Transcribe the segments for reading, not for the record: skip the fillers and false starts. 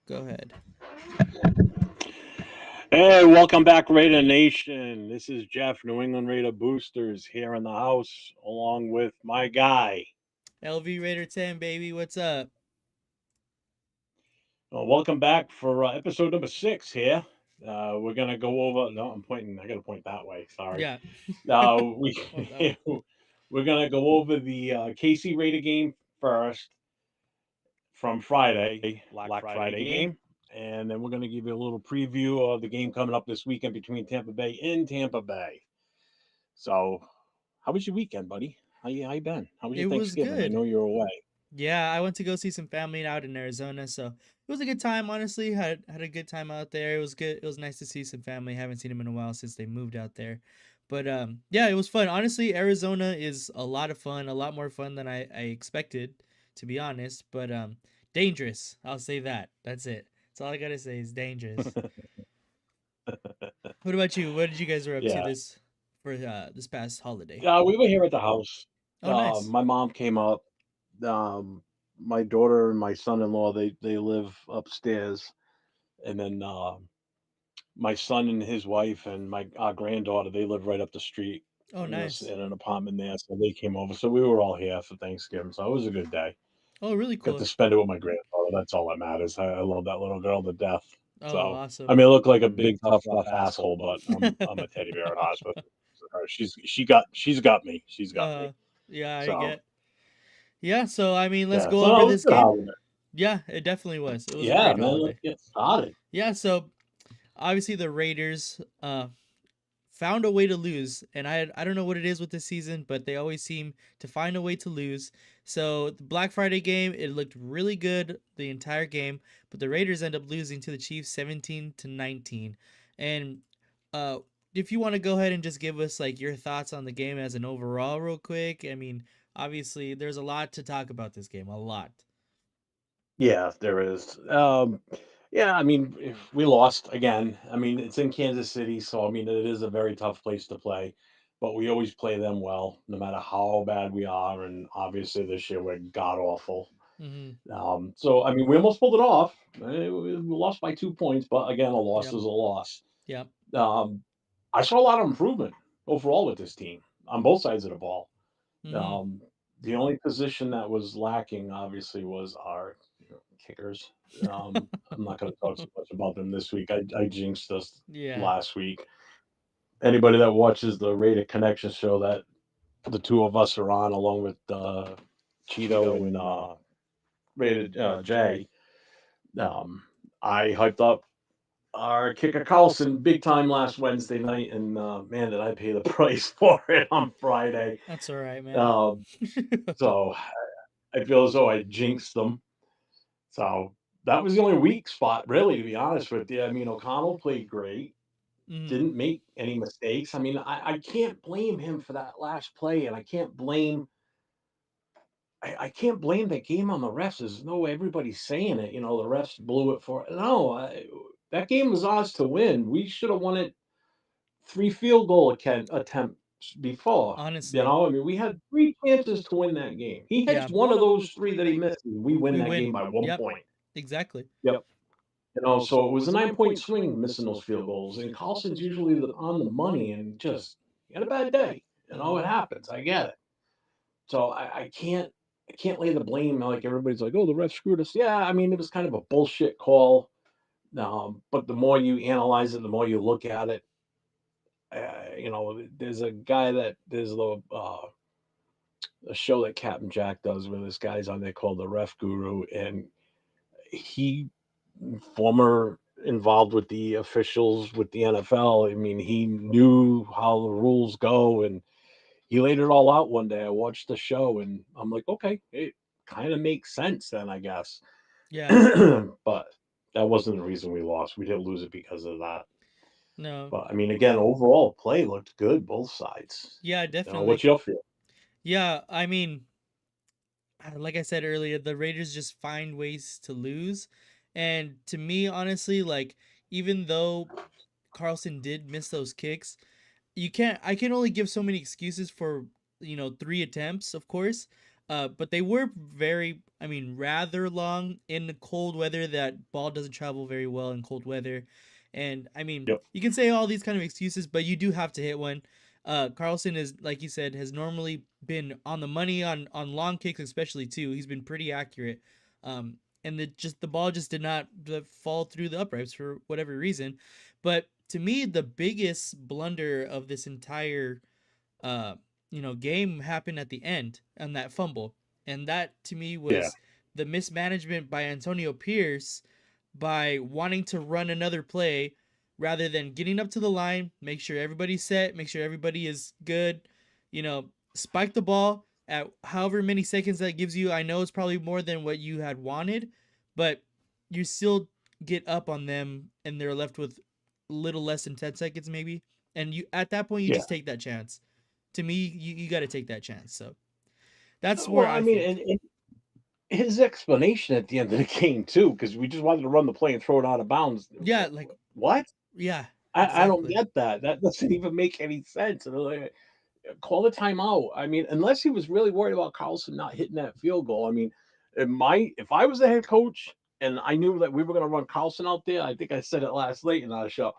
Go ahead. Hey, welcome back, Raider Nation. This is Jeff, New England Raider Boosters, here in the house, along with my guy. LV Raider 10, baby. What's up? Welcome back for episode number 6 here. We're gonna go over. No, I'm pointing. I gotta point that way. Sorry. Yeah. We Oh, that way. we're gonna go over the KC Raider game first from Friday, Black Friday game, and then we're gonna give you a little preview of the game coming up this weekend between Tampa Bay and Tampa Bay. So, how was your weekend, buddy? How you been? How was It your was Thanksgiving? I good. know you're away. Yeah, I went to go see some family out in Arizona, so it was a good time. Honestly, had a good time out there. It was good. It was nice to see some family. Haven't seen them in a while since they moved out there, but yeah, it was fun. Honestly, Arizona is a lot of fun, a lot more fun than I expected, to be honest. But dangerous. I'll say that. That's it. That's all I gotta say is dangerous. What about you? What did you guys were up to Yeah. this past holiday? We were here at the house. Oh, nice. My mom came up. Um, my daughter and my son-in-law they live upstairs, and then my son and his wife and my our granddaughter they live right up the street Oh, nice. in an apartment there. So they came over. So we were all here for Thanksgiving. So it was a good day. Oh, really Got to cool. spend it with my granddaughter. That's all that matters. I love that little girl to death. Oh, So I awesome. mean, I look like a big tough asshole, but I'm a teddy bear at heart with her. She's got me. She's got me. uh, yeah, I So get. Yeah, so I mean, let's yeah. go So over no, it was this a good game. holiday. Yeah, it definitely was. It was a Yeah, great man. Let's holiday. get started. Yeah, so obviously the Raiders found a way to lose, and I don't know what it is with this season, but they always seem to find a way to lose. So the Black Friday game, it looked really good the entire game, but the Raiders end up losing to the Chiefs 17-19. And uh if you want to go ahead and just give us like your thoughts on the game as an overall real quick. I mean, obviously there's a lot to talk about this game, a lot. Yeah, there is. Yeah, I mean, if we lost again. I mean, it's in Kansas City, so I mean, it is a very tough place to play. But we always play them well, no matter how bad we are. And obviously, this year we're god awful. Mhm. So I mean, we almost pulled it off. We lost by 2 points, but again, a loss Yep. is a loss. Yep. Um, I saw a lot of improvement overall with this team on both sides of the ball. Mhm. Um, the only position that was lacking, obviously, was our kickers. I'm not going to talk so much about them this week. I jinxed us Yeah. last week. Anybody that watches the Rated Connection show that the two of us are on, along with Cheeto and Rated Jay, um, I hyped up our kicker Carlson big time last Wednesday night, and man, did I pay the price for it on Friday. That's all right, man. Um, so I feel as though I jinxed them. So that was the only weak spot, really, to be honest with you. I mean, O'Connell played great, Mhm. didn't make any mistakes. I mean, I can't blame him for that last play, and I can't blame that game on the refs. There's no way everybody's saying it. The refs blew it for no. That game was ours to win. We should have won it 3 field goal attempts before. Honestly. I mean, we had 3 chances to win that game. He hits Yeah. one of those 3 that he misses, and we win We that win. game by 1 Yep. point. Exactly. Yep. So it was a 9-point swing missing those field goals, and Carlson's usually on the money and just he had a bad day. It Mhm. happens. I get it. So I can't lay the blame like everybody's like, oh, the ref screwed us. Yeah, I mean, it was kind of a bullshit call. But the more you analyze it, the more you look at it, there's there's a show that Captain Jack does where this guy's on there called the Ref Guru, and he former involved with the officials with the NFL. I mean, he knew how the rules go, and he laid it all out one day. I watched the show, and I'm like, okay, it kind of makes sense then, I guess. Yeah. But that wasn't the reason we lost. We didn't lose it because of that. No. But I mean, again, overall play looked good both sides. Yeah, What's definitely. your feel? Yeah, I mean, like I said earlier, the Raiders just find ways to lose. And to me, honestly, like even though Carlson did miss those kicks, you can't I can only give so many excuses for, 3 attempts, of course. But they were very, I mean, rather long in the cold weather. That ball doesn't travel very well in cold weather. And I mean, Yep. you can say all these kind of excuses, but you do have to hit one. Carlson is, like you said, has normally been on the money on long kicks, especially too. He's been pretty accurate. And the ball just did not fall through the uprights for whatever reason. But to me, the biggest blunder of this entire uh, game happened at the end on that fumble. And that to me Yeah. was the mismanagement by Antonio Pierce by wanting to run another play rather than getting up to the line, make sure everybody's set, make sure everybody is good, spike the ball at however many seconds that gives you. I know it's probably more than what you had wanted, but you still get up on them and they're left with a little less than 10 seconds maybe. And you at that point you Yeah. just take that chance. To me, you got to take that chance. So that's where Well, I I mean, think. and his explanation at the end of the game too, because we just wanted to run the play and throw it out of bounds. Yeah, like What? yeah, I don't exactly. get that. That doesn't even make any sense. And like, call a timeout. I mean, unless he was really worried about Carlson not hitting that field goal. I mean, if I was the head coach and I knew that we were going to run Carlson out there, I think I said it last night in our show.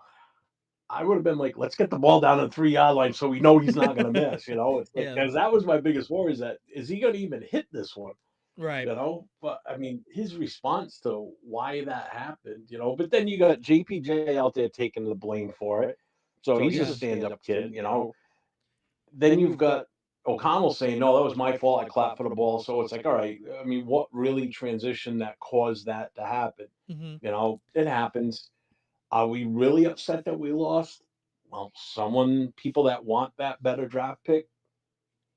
I would have been like, let's get the ball down to the 3 yard line so we know he's not going to miss. It's like, Yeah, because that was my biggest worry is that is he going to even hit this one? right. But I mean, his response to why that happened, but then you got JPJ out there taking the blame for it. So he's a Yeah. stand up kid. Then you've got O'Connell saying, no, that was my fault. I clapped for the ball. So it's like, all right, I mean, what really transitioned that caused that to happen? Mhm. It happens. Are we really upset that we lost? Well, people that want that better draft pick,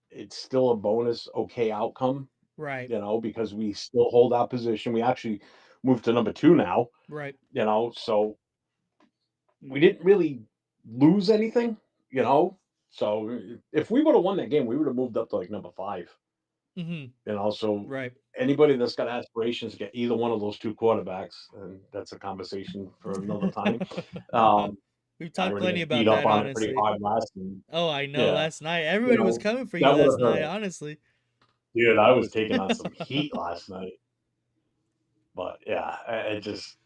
it's still a bonus, okay outcome, Right. because we still hold our position. We actually moved to number 2 now, Right. so we didn't really lose anything, you know. So if we would have won that game, we would have moved up to like number 5, Mhm. So Right. anybody that's got aspirations to get either one of those 2 quarterbacks, and that's a conversation for another time. Um, We've I talked remember plenty getting beat about up that, on it pretty honestly. hard last and Oh, I know. yeah, Last night, everybody was coming for you that would last have night. hurt. Honestly. Dude, I was taking on some heat last night. But yeah, I just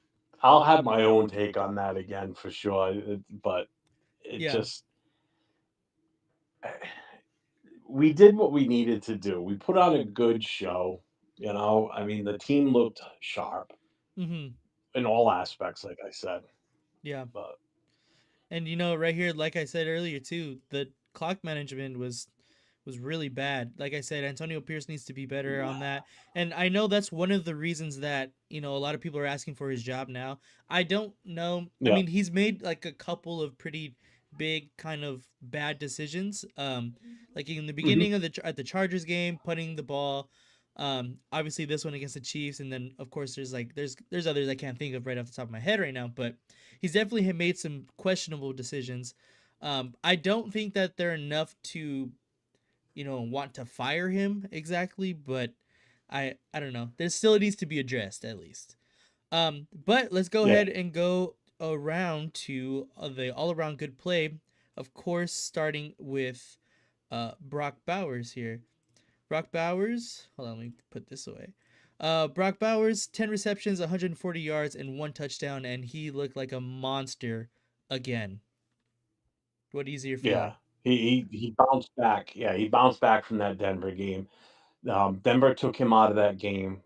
I'll have my own take on that again for sure. But it Yeah. just we did what we needed to do. We put on a good show. I mean, the team looked sharp Mhm. in all aspects, like I said. Yeah. But And right here, like I said earlier too, the clock management was really bad. Like I said, Antonio Pierce needs to be better on that. And I know that's one of the reasons that, a lot of people are asking for his job now. I don't know. I yeah, mean, he's made like a couple of pretty big kind of bad decisions. Like in the hmm beginning of at the Chargers game, putting the ball obviously this one against the Chiefs, and then of course there's others I can't think of right off the top of my head right now, but he's definitely had made some questionable decisions. I don't think that they're enough to want to fire him exactly, but I don't know. There still needs to be addressed at least. But let's go yeah, ahead and go around to the all around good play. Of course, starting with Brock Bowers here. Brock Bowers, hold on, let me put this away. Brock Bowers, 10 receptions, 140 yards, and 1 touchdown, and he looked like a monster again. What is your yeah. feeling? He bounced back. Yeah, he bounced back from that Denver game. Denver took him out of that game.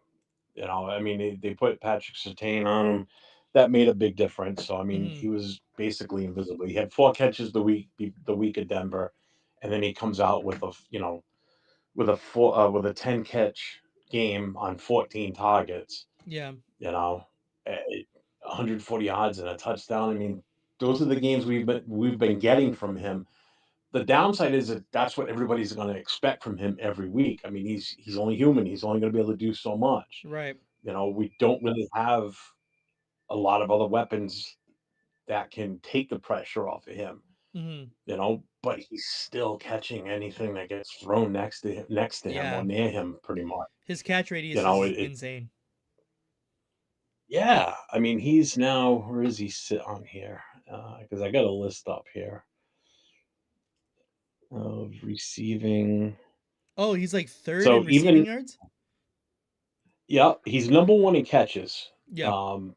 I mean, they put Patrick Surtain on him. That made a big difference. So I mean, Mm-hmm. he was basically invisible. He had 4 catches the week of Denver, and then he comes out with a 10 catch game on 14 targets. Yeah. You know, 140 yards and a touchdown. I mean, those are the games we've been getting from him. The downside is that that's what everybody's going to expect from him every week. I mean, he's only human. He's only going to be able to do so much. Right. We don't really have a lot of other weapons that can take the pressure off of him, Mm-hmm. but he's still catching anything that gets thrown next to him or Yeah. near him pretty much. His catch radius It, is it insane. yeah, I mean, he's now where does he sit on here? Because I got a list up here of receiving. Oh, he's like third So in receiving even yards? yeah, he's number 1 in catches. Yeah. Um,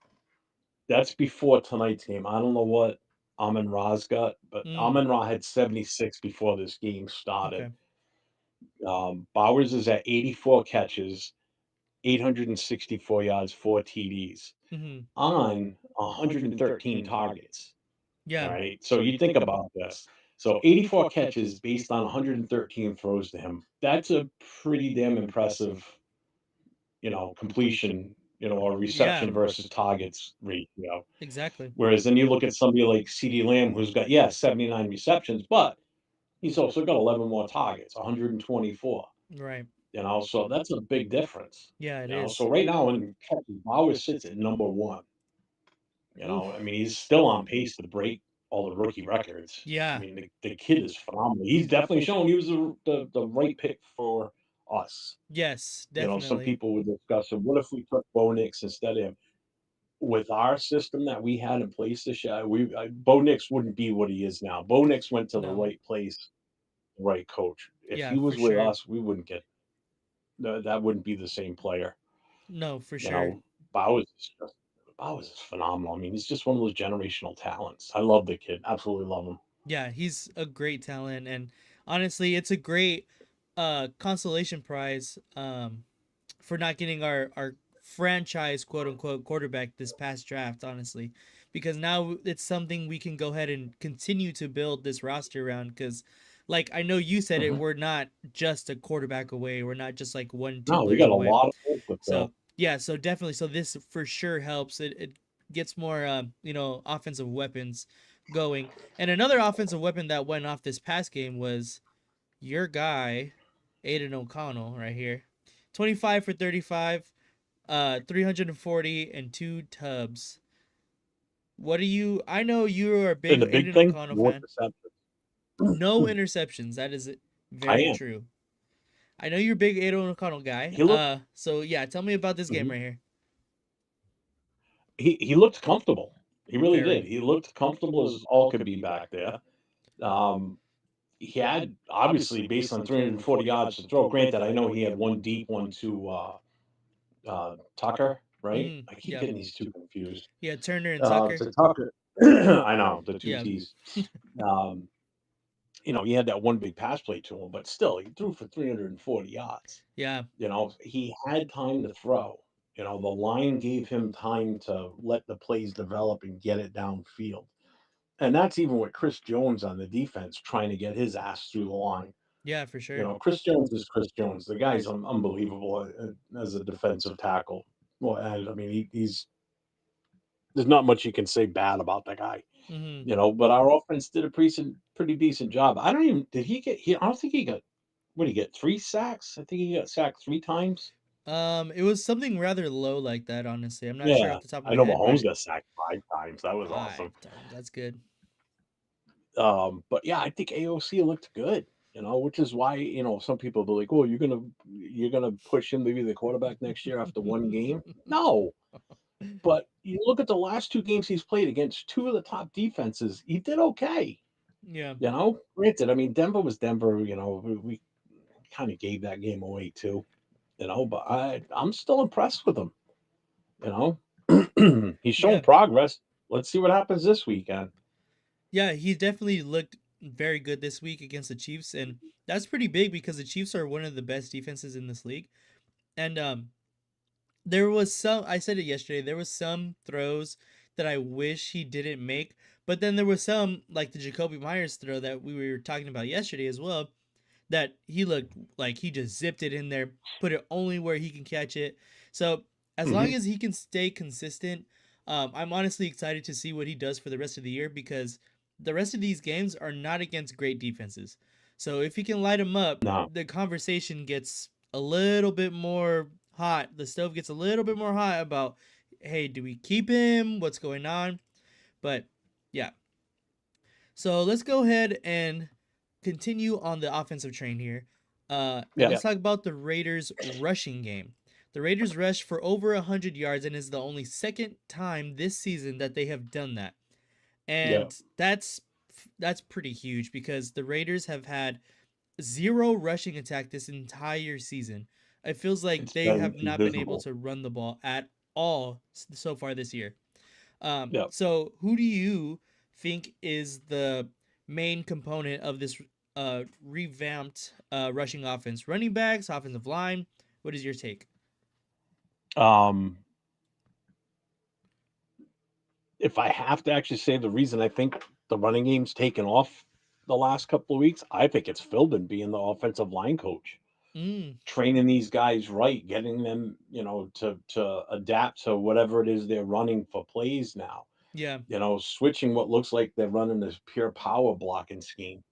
that's before tonight's game. I don't know what Amon-Ra's got, but Mm. Amon-Ra had 76 before this game started. Okay. Bowers is at 84 catches, 864 yards, 4 TDs Mhm. on 113 targets. All Yeah. right. So you think about this. So 84 catches based on 113 throws to him. That's a pretty damn impressive, completion, or Yeah. reception versus targets ratio. Exactly. Whereas then you look at somebody like CeeDee Lamb, who's got, yeah, 79 receptions, but he's also got 11 more targets, 124. Right. So that's a big difference. Yeah, it So is. right now in catches, Bowers sits at number one. I Oof. mean, he's still on pace to break all the rookie records. I Yeah. mean, the kid is phenomenal. He's definitely shown he was the right pick for us. Yes, Some definitely. people were discussing, what if we took Bo Nix instead of him? With our system that we had in place this year, Bo Nix wouldn't be what he is now. Bo Nix went to the No. right place, the right coach. If Yeah, he for was with sure. us, we wouldn't get that wouldn't be the same player. No, for You sure. know, Bowers is just Bowers is phenomenal. I mean, he's just one of those generational talents. I love the kid. Absolutely love him. Yeah, he's a great talent, and honestly, it's a great consolation prize for not getting our franchise quote unquote quarterback this past draft, honestly, because now it's something we can go ahead and continue to build this roster around. Because, like I know you said it, Mhm. we're not just a quarterback away. We're not just like one, two No, we players got a away. lot of hope with So Bill. yeah, so definitely, so this for sure helps. It gets more offensive weapons going. And another offensive weapon that went off this past game was your guy, Aiden O'Connell, right here. 25 for 35, 340 and two tubs. What do you I know you are a And big the big Aiden thing, O'Connell no fan. interceptions. No interceptions. That is I very am. true. I know you're a big Aiden O'Connell guy. He looked So yeah, tell me about this game mhm. right here. He looked comfortable. He really did. Very. He looked comfortable as all could be back there. Um, he had obviously based on 340 yards to throw. Granted, I know he had one deep one to Tucker, right? Mm, I keep yep. getting these two confused. Yeah, Turner and Tucker. To Tucker, I know the two Yeah. T's. Um, he had that one big pass play to him, but still, he threw for 340 yards. Yeah. He had time to throw. The line gave him time to let the plays develop and get it downfield. And that's even with Chris Jones on the defense trying to get his ass through the line. Yeah, for sure. Chris Jones is Chris Jones. The guy's unbelievable as a defensive tackle. Well, and I mean, he's there's not much you can say bad about the guy. Mhm. But our offense did a pretty decent job. I don't even did he get he I don't think he got what did he get 3 sacks? I think he got sacked 3 times. It was something rather low like that, honestly. I'm not sure Yeah, off the top of I my know head, Mahomes but got sacked 5 times. That was awesome. 5 times. That's good. But yeah, I think AOC looked good. Which is why some people be like, "Oh, you're gonna push him to be the quarterback next year after one game." No, but you look at the last 2 games he's played against 2 of the top defenses. He did okay. Yeah. Granted, I mean Denver was Denver. We kind of gave that game away too. But I'm still impressed with him. You he's shown Yeah. progress. Let's see what happens this weekend. Yeah, he definitely looked very good this week against the Chiefs, and that's pretty big because the Chiefs are one of the best defenses in this league. And there was some I said it yesterday, there was some throws that I wish he didn't make, but then there was some like the Jacoby Myers throw that we were talking about yesterday as well that he looked like he just zipped it in there, put it only where he can catch it. So as long Mhm. as he can stay consistent, I'm honestly excited to see what he does for the rest of the year because the rest of these games are not against great defenses. So if he can light them up, No, the conversation gets a little bit more hot. The stove gets a little bit more hot about, hey, do we keep him? What's going on? But yeah, so let's go ahead and continue on the offensive train here. And yeah, let's talk about the Raiders rushing game. The Raiders rushed for over 100 yards and is the only second time this season that they have done that. yeah, And that's pretty huge because the Raiders have had zero rushing attack this entire season. It feels like It's they very have not been able invisible. to run the ball at all so far this year. Yeah. So who do you think is the main component of this revamped rushing offense? Running backs, offensive line. What is your take? Um, if I have to actually say the reason I think the running game's taken off the last couple of weeks, I think it's Philbin being the offensive line coach, Mm, training these guys right, getting them, to adapt to whatever it is they're running for plays now. yeah. Switching what looks like they're running this pure power blocking scheme.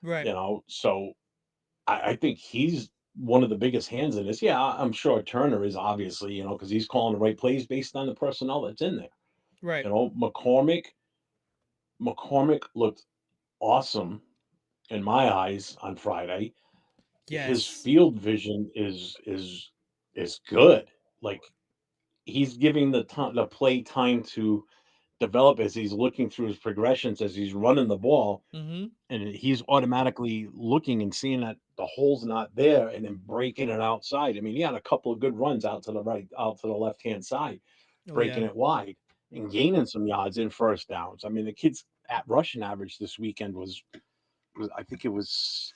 Right. So I think he's one of the biggest hands in this. Yeah, I'm sure Turner is obviously, because he's calling the right plays based on the personnel that's in there. Right. McCormick looked awesome in my eyes on Friday. His Yes. field vision is good. Like he's giving the play time to develop as he's looking through his progressions as he's running the ball, Mm-hmm. and he's automatically looking and seeing that the hole's not there and then breaking it outside. I mean, he had a couple of good runs out to the right, out to the left hand side, Oh yeah. breaking it wide and gaining some yards in first downs. I mean, the kid's at rushing average this weekend was I think it was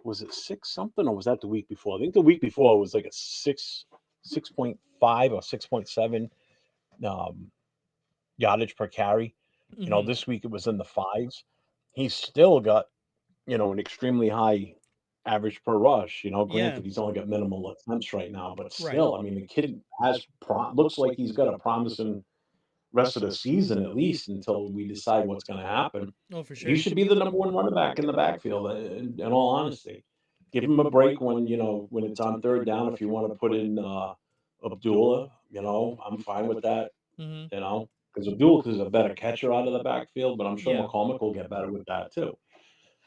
it 6 something or was that the week before? I think the week before was like a 6.5 or 6.7 um, yardage per carry. Mm-hmm. This week it was in the fives. He's still got, an extremely high average per rush. Yeah. Granted, he's only got minimal attempts right now, but Right. still, I mean, the kid looks like he's got a promising rest of the season at least until we decide what's going to happen. Oh, for He sure. should be the number one running back in the backfield. In all honesty, give him a break when when it's on third down. If you want to put in Abdullah, I'm fine with that. Mm-hmm. Because Abdullah is a better catcher out of the backfield, but I'm sure Yeah. McCormick will get better with that too.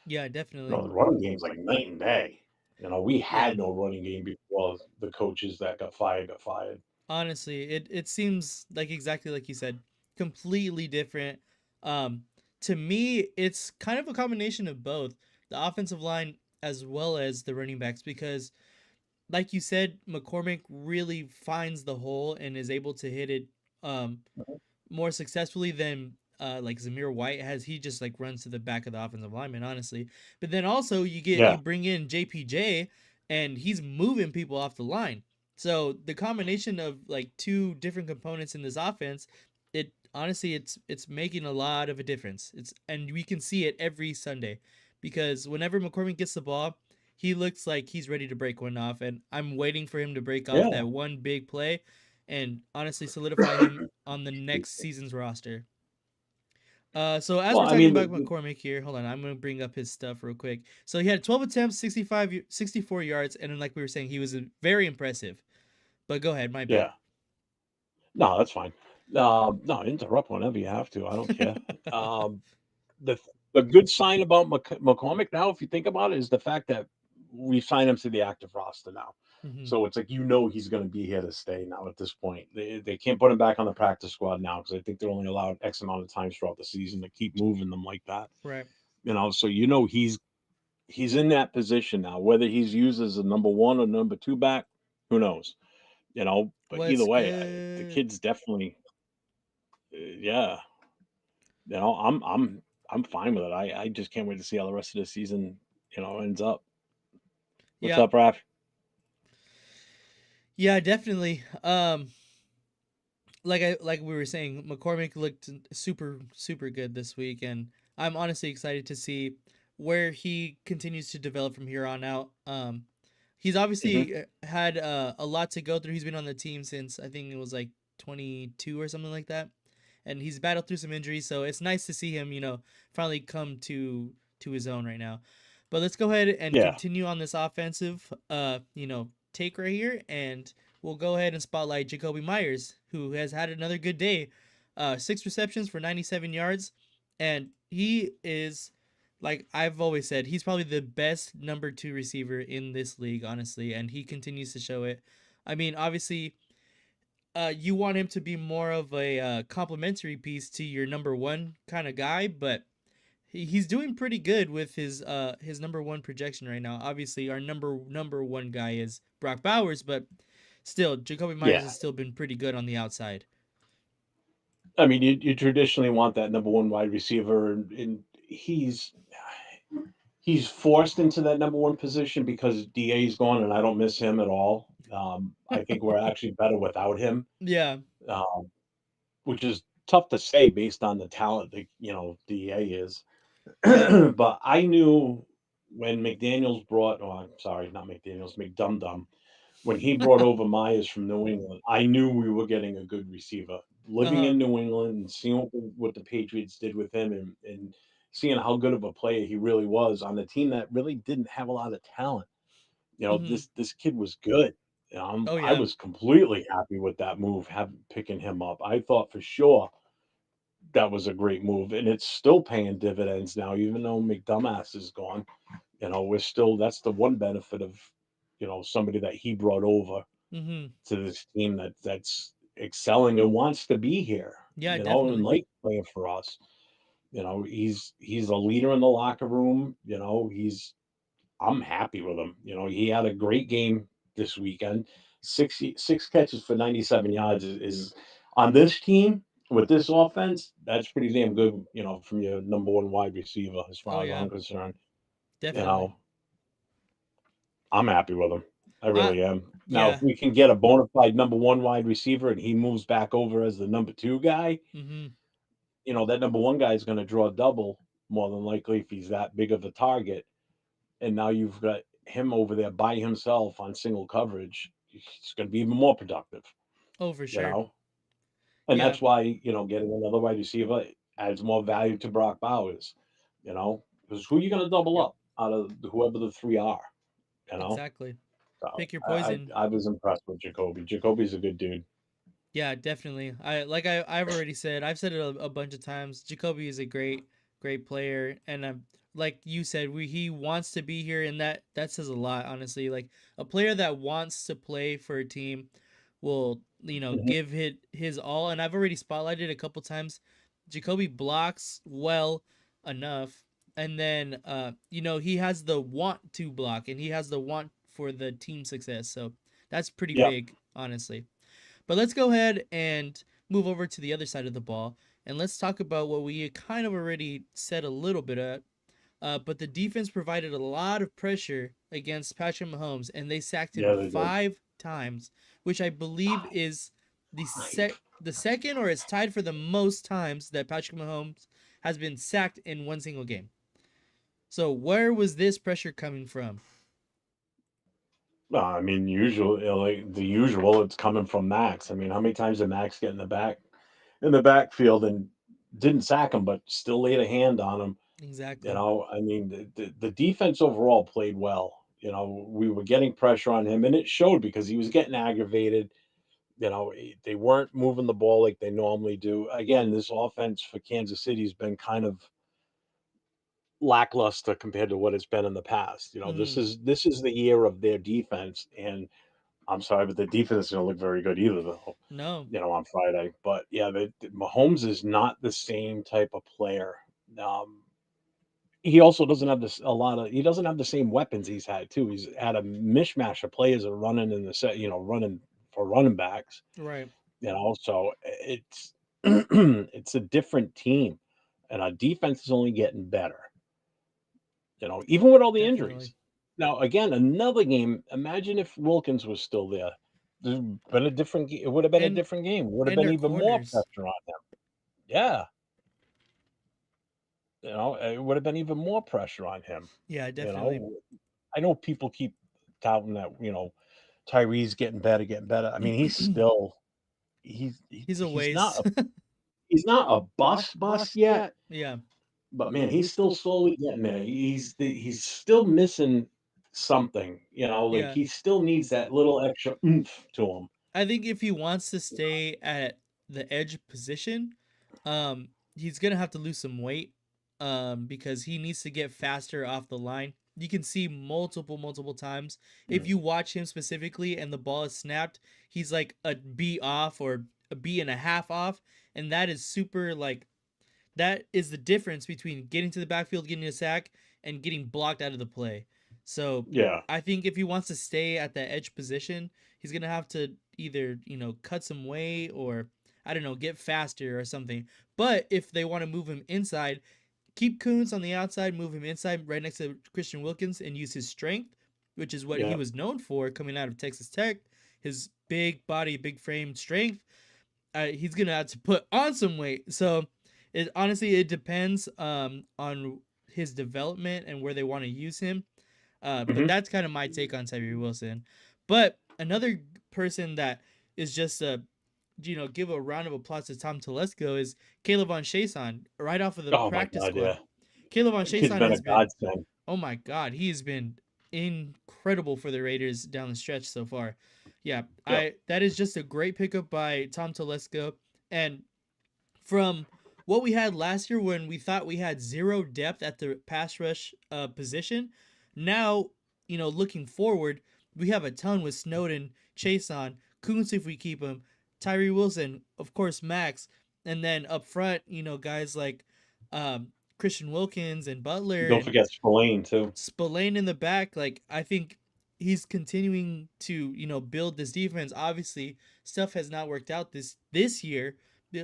Yeah. Definitely. The running game's like night and day. We Yeah. had no running game before the coaches that got fired got fired. Honestly, it seems like exactly like you said, completely different. Um, to me, it's kind of a combination of both the offensive line as well as the running backs because, like you said, McCormick really finds the hole and is able to hit it um, more successfully than like Zamir White has. He just like runs to the back of the offensive lineman, honestly. But then also you Yeah, bring in JPJ and he's moving people off the line. So the combination of like two different components in this offense, it honestly it's making a lot of a difference. It's and we can see it every Sunday because whenever McCormick gets the ball, he looks like he's ready to break one off, and I'm waiting for him to break off yeah. that one big play and honestly solidify him on the next season's roster. So as Well, we're I talking mean, about McCormick here, hold on, I'm gonna bring up his stuff real quick. So he had 12 attempts, 64 yards, and then like we were saying, he was very impressive. But go ahead, my bad. yeah. No, that's fine. No, interrupt whenever you have to. I don't care. Um, the the good sign about McCormick now, if you think about it, is the fact that we signed him to the active roster now. Hmm. So it's like he's going to be here to stay now. At this point, they can't put him back on the practice squad now because I think they're only allowed X amount of times throughout the season to keep moving them like that. Right. So he's in that position now. Whether he's used as a number one or number two back, who knows? But either What's way, the good? kid's definitely, yeah. I'm fine with it. I just can't wait to see how the rest of the season, ends up. What's Yeah. up, Raph? Yeah, definitely. Like we were saying, McCormick looked super good this week, and I'm honestly excited to see where he continues to develop from here on out. He's Hmm. obviously had a lot to go through. He's been on the team since I think it was like 22 or something like that, and he's battled through some injuries. So it's nice to see him, finally come to his own right now. But let's go ahead and Yeah, continue on this offensive, take right here, and we'll go ahead and spotlight Jacoby Myers, who has had another good day. 6 receptions for 97 yards, and he is, like I've always said, he's probably the best number two receiver in this league, honestly, and he continues to show it. I mean, obviously, you want him to be more of a complementary piece to your number one kind of guy, but he's doing pretty good with his number one projection right now. Obviously, our number one guy is Brock Bowers, but still, Jacoby Myers Yeah. has still been pretty good on the outside. I mean, you traditionally want that number one wide receiver, and he's forced into that number one position because DA's gone, and I don't miss him at all. I think we're actually better without him, Yeah. um, which is tough to say based on the talent that DA is. Yeah. But I knew when McDaniel's brought, oh, I'm sorry, not McDaniel's, McDumdum, when he brought over Myers from New England, I knew we were getting a good receiver. Living Uh-huh. in New England and seeing what the Patriots did with him, and seeing how good of a player he really was on a team that really didn't have a lot of talent. Mhm. This kid was good. Oh I yeah. was completely happy with that move, having picking him up. I thought for sure that was a great move, and it's still paying dividends now, even though McDumbass is gone. We're still that's the one benefit of somebody that he brought over Mhm. to this team that's excelling and wants to be here, Yeah, and definitely. like playing for us. He's a leader in the locker room. I'm happy with him. He had a great game this weekend. Six catches for 97 yards is on this team with this offense. That's pretty damn good. From your number one wide receiver, as Oh far as yeah. I'm concerned. You Definitely. know, I'm happy with him. I I really am. Now, if yeah. we can get a bona fide number one wide receiver and he moves back over as the number two guy, Mhm. that number one guy is going to draw double more than likely if he's that big of a target. And now you've got him over there by himself on single coverage. He's going to be even more productive, Oh, for you sure. know? And Yeah. that's why, getting another wide receiver adds more value to Brock Bowers, because who are you going to double Yep. up out of whoever the three are, you know? Exactly. So Pick your I, poison. I, I was impressed with Jacoby. Jacoby's a good dude. Yeah, definitely. I've already said, I've said it a bunch of times. Jacoby is a great player, and like you said, he wants to be here, and that says a lot, honestly. Like a player that wants to play for a team will Mhm. give his all, and I've already spotlighted a couple times. Jacoby blocks well enough, and then he has the want to block, and he has the want for the team success. So that's pretty Yep. big, honestly. But let's go ahead and move over to the other side of the ball, and let's talk about what we kind of already said a little bit at. But the defense provided a lot of pressure against Patrick Mahomes, and they sacked him Yeah, they did. 5 times, which I believe is the second, or it's tied for the most times that Patrick Mahomes has been sacked in one single game. So where was this pressure coming from? I mean, like the usual, it's coming from Max. I mean, how many times did Max get in the backfield and didn't sack him, but still laid a hand on him? Exactly. I mean, the defense overall played well. We were getting pressure on him, and it showed because he was getting aggravated. They weren't moving the ball like they normally do. Again, this offense for Kansas City has been kind of lackluster compared to what it's been in the past. This Mm-hmm. is the year of their defense, and I'm sorry, but the defense doesn't look very good either, though. No. On Friday, but yeah, Mahomes is not the same type of player. Um, he also doesn't have this a lot of. He doesn't have the same weapons he's had too. He's had a mishmash of players that are running in the set, running for running backs. Right. So it's it's a different team, and our defense is only getting better. Even with all the Definitely. injuries. Now, again, another game. Imagine if Wilkins was still there. There's been a different. It would have been a And different game. Would have and been their even more corners. pressure on him. Yeah, it would have been even more pressure on him. Yeah, You definitely. know, I know people keep touting that Tyree's getting better. I mean, he's still He's a he's not ways. he's not a bust yet, Yeah. but man, he's still slowly getting there. He's still missing something. Like Yeah. he still needs that little extra oomph to him. I think if he wants to stay at the edge position, he's gonna have to lose some weight, because he needs to get faster off the line. You can see multiple times if Mm. you watch him specifically, and the ball is snapped, he's like a B off or a B and a half off, and that is super like That is the difference between getting to the backfield, getting a sack, and getting blocked out of the play. So Yeah. I think if he wants to stay at that edge position, he's gonna have to either cut some weight or I don't know get faster or something. But if they want to move him inside, keep Coons on the outside, move him inside right next to Christian Wilkins, and use his strength, which is what he Yeah. was known for coming out of Texas Tech. His big body, big frame strength. He's gonna have to put on some weight. So, it depends on his development and where they want to use him. But Hmm. that's kind of my take on Tyree Wilson. But another person that is just a give a round of applause to Tom Telesco is Caleb Von Chason right off of the Oh my practice God, squad. yeah. Caleb Von Kid's Chason been a has been, godsend. oh my God, he has been incredible for the Raiders down the stretch so far. Yeah, Yep. I that is just a great pickup by Tom Telesco. And from what we had last year when we thought we had zero depth at the pass rush position, now, looking forward, we have a ton with Snowden, Chason, Kuntz if we keep him, Tyree Wilson, of course, Max, and then up front, guys like um, Christian Wilkins and Butler Don't and forget Spillane too. Spillane in the back. Like, I think he's continuing to, build this defense. Obviously, stuff has not worked out this year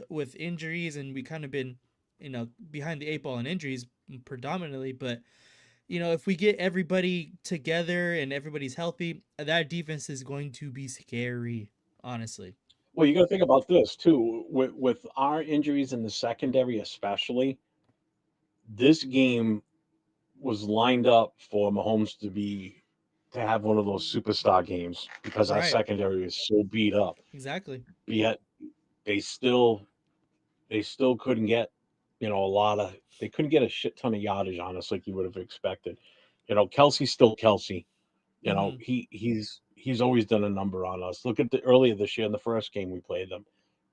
with injuries, and we kind of been, behind the eight ball in injuries predominantly. But if we get everybody together and everybody's healthy, that defense is going to be scary. Honestly. Well, you got to think about this too. With our injuries in the secondary, especially, this game was lined up for Mahomes to have one of those superstar games because our Right. secondary is so beat up. Exactly. Yet they still they still couldn't get a lot of they couldn't get a shit ton of yardage on us like you would have expected. Kelsey's still Kelsey. Mm-hmm. He's always done a number on us. Look at the earlier this year in the first game we played them.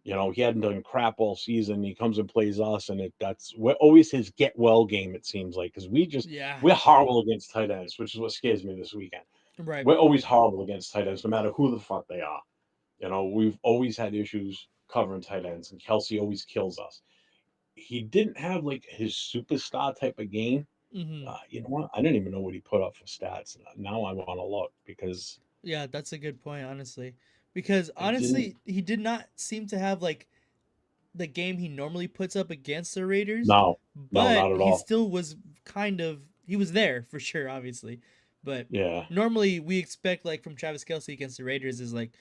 He hadn't done crap all season. He comes and plays us, and we're always his get well game. It seems like because Yeah. we're horrible against tight ends, which is what scares me this weekend. Right. We're always horrible against tight ends, no matter who the fuck they are. We've always had issues covering tight ends, and Kelsey always kills us. He didn't have like his superstar type of game. Mm-hmm. You know what? I didn't even know what he put up for stats. Now I want to look because Yeah, that's a good point, honestly. Because I didn't. honestly, he did not seem to have like the game he normally puts up against the Raiders, No, no, but not at he all. still was he was there for sure, obviously. But Yeah, normally we expect like from Travis Kelsey against the Raiders is like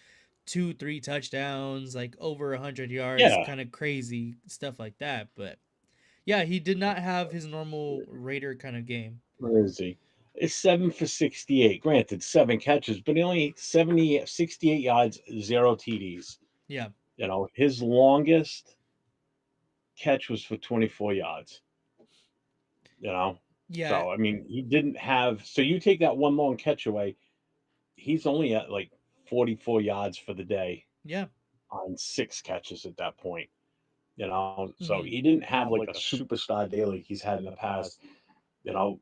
2, 3 touchdowns, like over 100 yards, yeah. kind of crazy stuff like that. But yeah, he did not have his normal Raider kind of game. Where is he? It's 7 for 68. Granted, 7 catches, but he only 68 yards, 0 TDs. Yeah, His longest catch was for 24 yards. You know, yeah, so I mean, he didn't have. So you take that one long catch away, he's only at like 44 yards for the day yeah. on 6 catches at that point. So Mm-hmm. he didn't have like a superstar day like he's had in the past. You know,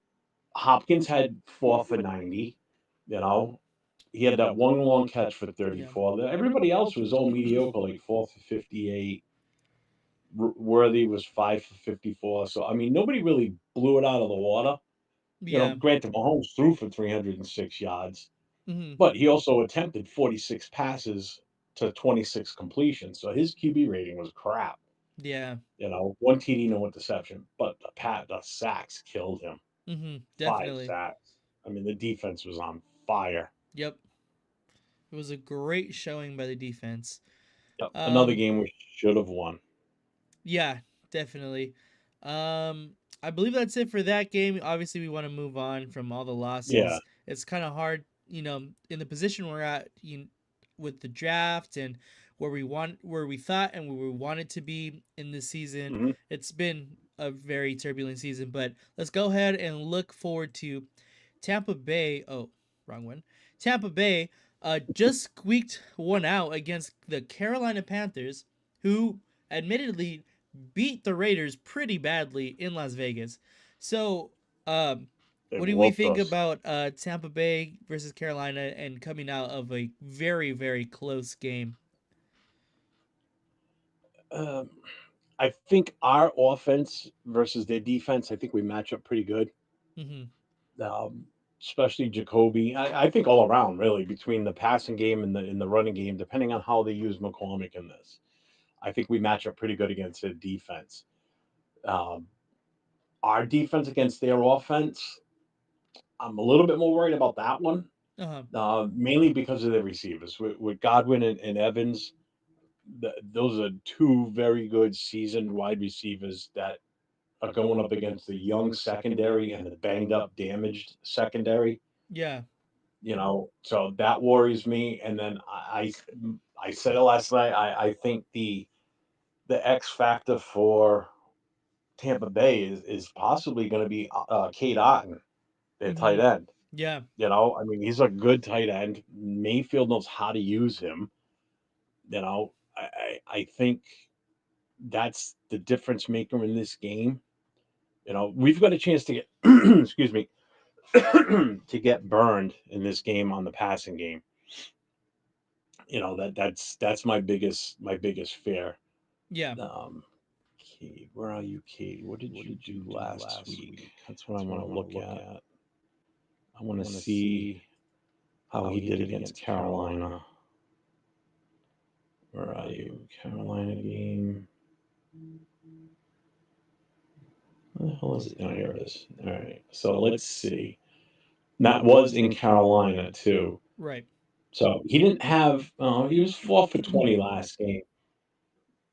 Hopkins had 4 for 90. You know, he had that one long catch for Yeah. 34. Everybody else was all mediocre, like 4 for 58. Worthy was 5 for 54. So I mean, nobody really blew it out of the water. Yeah. Granted, Mahomes threw for 306 yards, Mm-hmm. but he also attempted 46 passes to 26 completions. So his QB rating was crap. Yeah. One TD, no interception, but the sacks killed him. Mm-hmm. Five Definitely. sacks. I mean, the defense was on fire. Yep. It was a great showing by the defense. Yep. Another Um, game we should have won. yeah, definitely. Um, I believe that's it for that game. Obviously, we want to move on from all the Yeah. losses. It's kind of hard, in the position we're at, with the draft and where we thought and where we wanted to be in this season. Hmm. It's been a very turbulent season, but let's go ahead and look forward to Tampa Bay. Oh, wrong one. Tampa Bay just squeaked one out against the Carolina Panthers, who admittedly beat the Raiders pretty badly in Las Vegas. So, They what do we whooped think us. about Tampa Bay versus Carolina and coming out of a very, very close game? Um, I think our offense versus their defense, I think we match up pretty good. Mm-hmm. Um, Especially Jacoby. I think all around really between the passing game and the running game, depending on how they use McCormick in this. I think we match up pretty good against their defense. Um, our defense against their offense, I'm a little bit more worried about that one, Uh-huh. mainly because of the receivers. With Godwin and Evans, those are two very good seasoned wide receivers that are going up against the young secondary and the banged up, damaged secondary. Yeah. So that worries me. And then I said it last night. I think the X factor for Tampa Bay is possibly going to be Kate Otten, their Mm-hmm. tight end. Yeah. I mean, he's a good tight end. Mayfield knows how to use him. I think that's the difference maker in this game. We've got a chance to get, excuse me, to get burned in this game on the passing game. That's my biggest fear. Yeah. Um, Katie, where are you, Katie? What did you do last week? That's what I want to look at. I want to see how he did against Carolina. Where are you? Carolina game. Where the hell is it? Oh, here it is. All right. So let's see. And that was in Carolina too. Right. So he didn't have. He was 4 for 20 last game.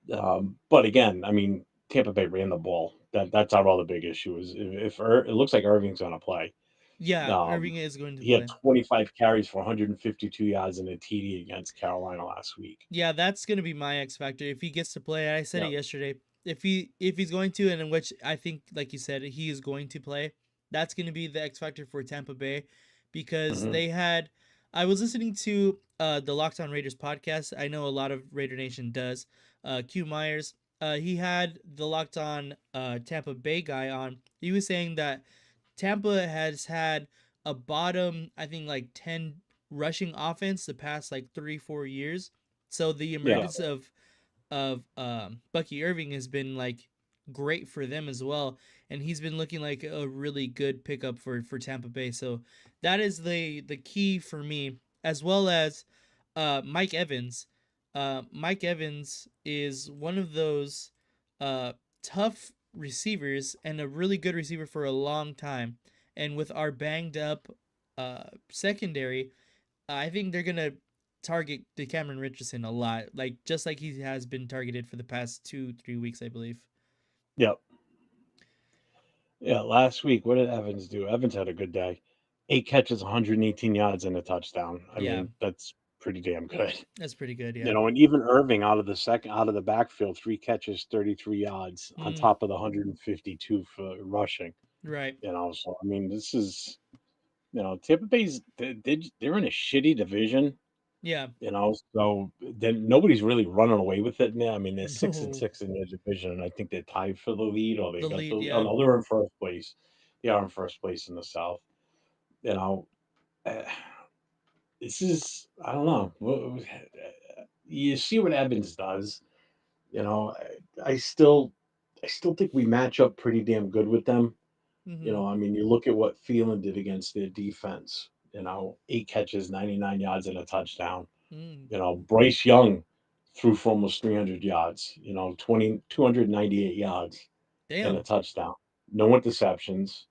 But again, I mean, Tampa Bay ran the ball. That's our other big issue is if it looks like Irving's going to play. Yeah. Um, Irving is going to he had play. 25 carries for 152 yards and a TD against Carolina last week. Yeah, that's gonna be my X factor if he gets to play. I said it Yeah. yesterday. If he's going to, and in which I think, like you said, he is going to play. That's gonna be the X factor for Tampa Bay, because Hmm. they had. I was listening to the Locked On Raiders podcast. I know a lot of Raider Nation does. Q Myers. He had the Locked On Tampa Bay guy on. He was saying that Tampa has had a bottom, I think, like 10 rushing offense the past like 3-4 years. So the Yeah. emergence of Bucky Irving has been like great for them as well, and he's been looking like a really good pickup for Tampa Bay. So that is the key for me, as well as Mike Evans. Mike Evans is one of those uh, tough receivers and a really good receiver for a long time. And with our banged up secondary, I think they're gonna target the Cameron Richardson a lot, like just like he has been targeted for the past 2-3 weeks, I believe. Yeah. Yeah. Last week, what did Evans do? Evans had a good day. 8 catches, 118 yards, and a touchdown. I Yeah, mean, that's pretty damn good. that's pretty good. Yeah. And even Irving out of the backfield, 3 catches, 33 yards on Mm, top of the 152 for rushing. right. So I mean, this is Tampa Bay's they're in a shitty division. Yeah. So then nobody's really running away with it now. I mean, they're six and No, six in their division, and I think they're tied for the lead, or they the got the. lead. Oh Yeah. no, they're in first place. They are in first place in the South. You know, uh, this is I don't know. You see what Evans does. You know, I still think we match up pretty damn good with them. Mm-hmm. I mean, you look at what Thielen did against their defense. 8 catches, 99 yards, and a touchdown. Mm, Bryce Young threw for almost 300 yards. 298 yards and a damn. touchdown. No interceptions.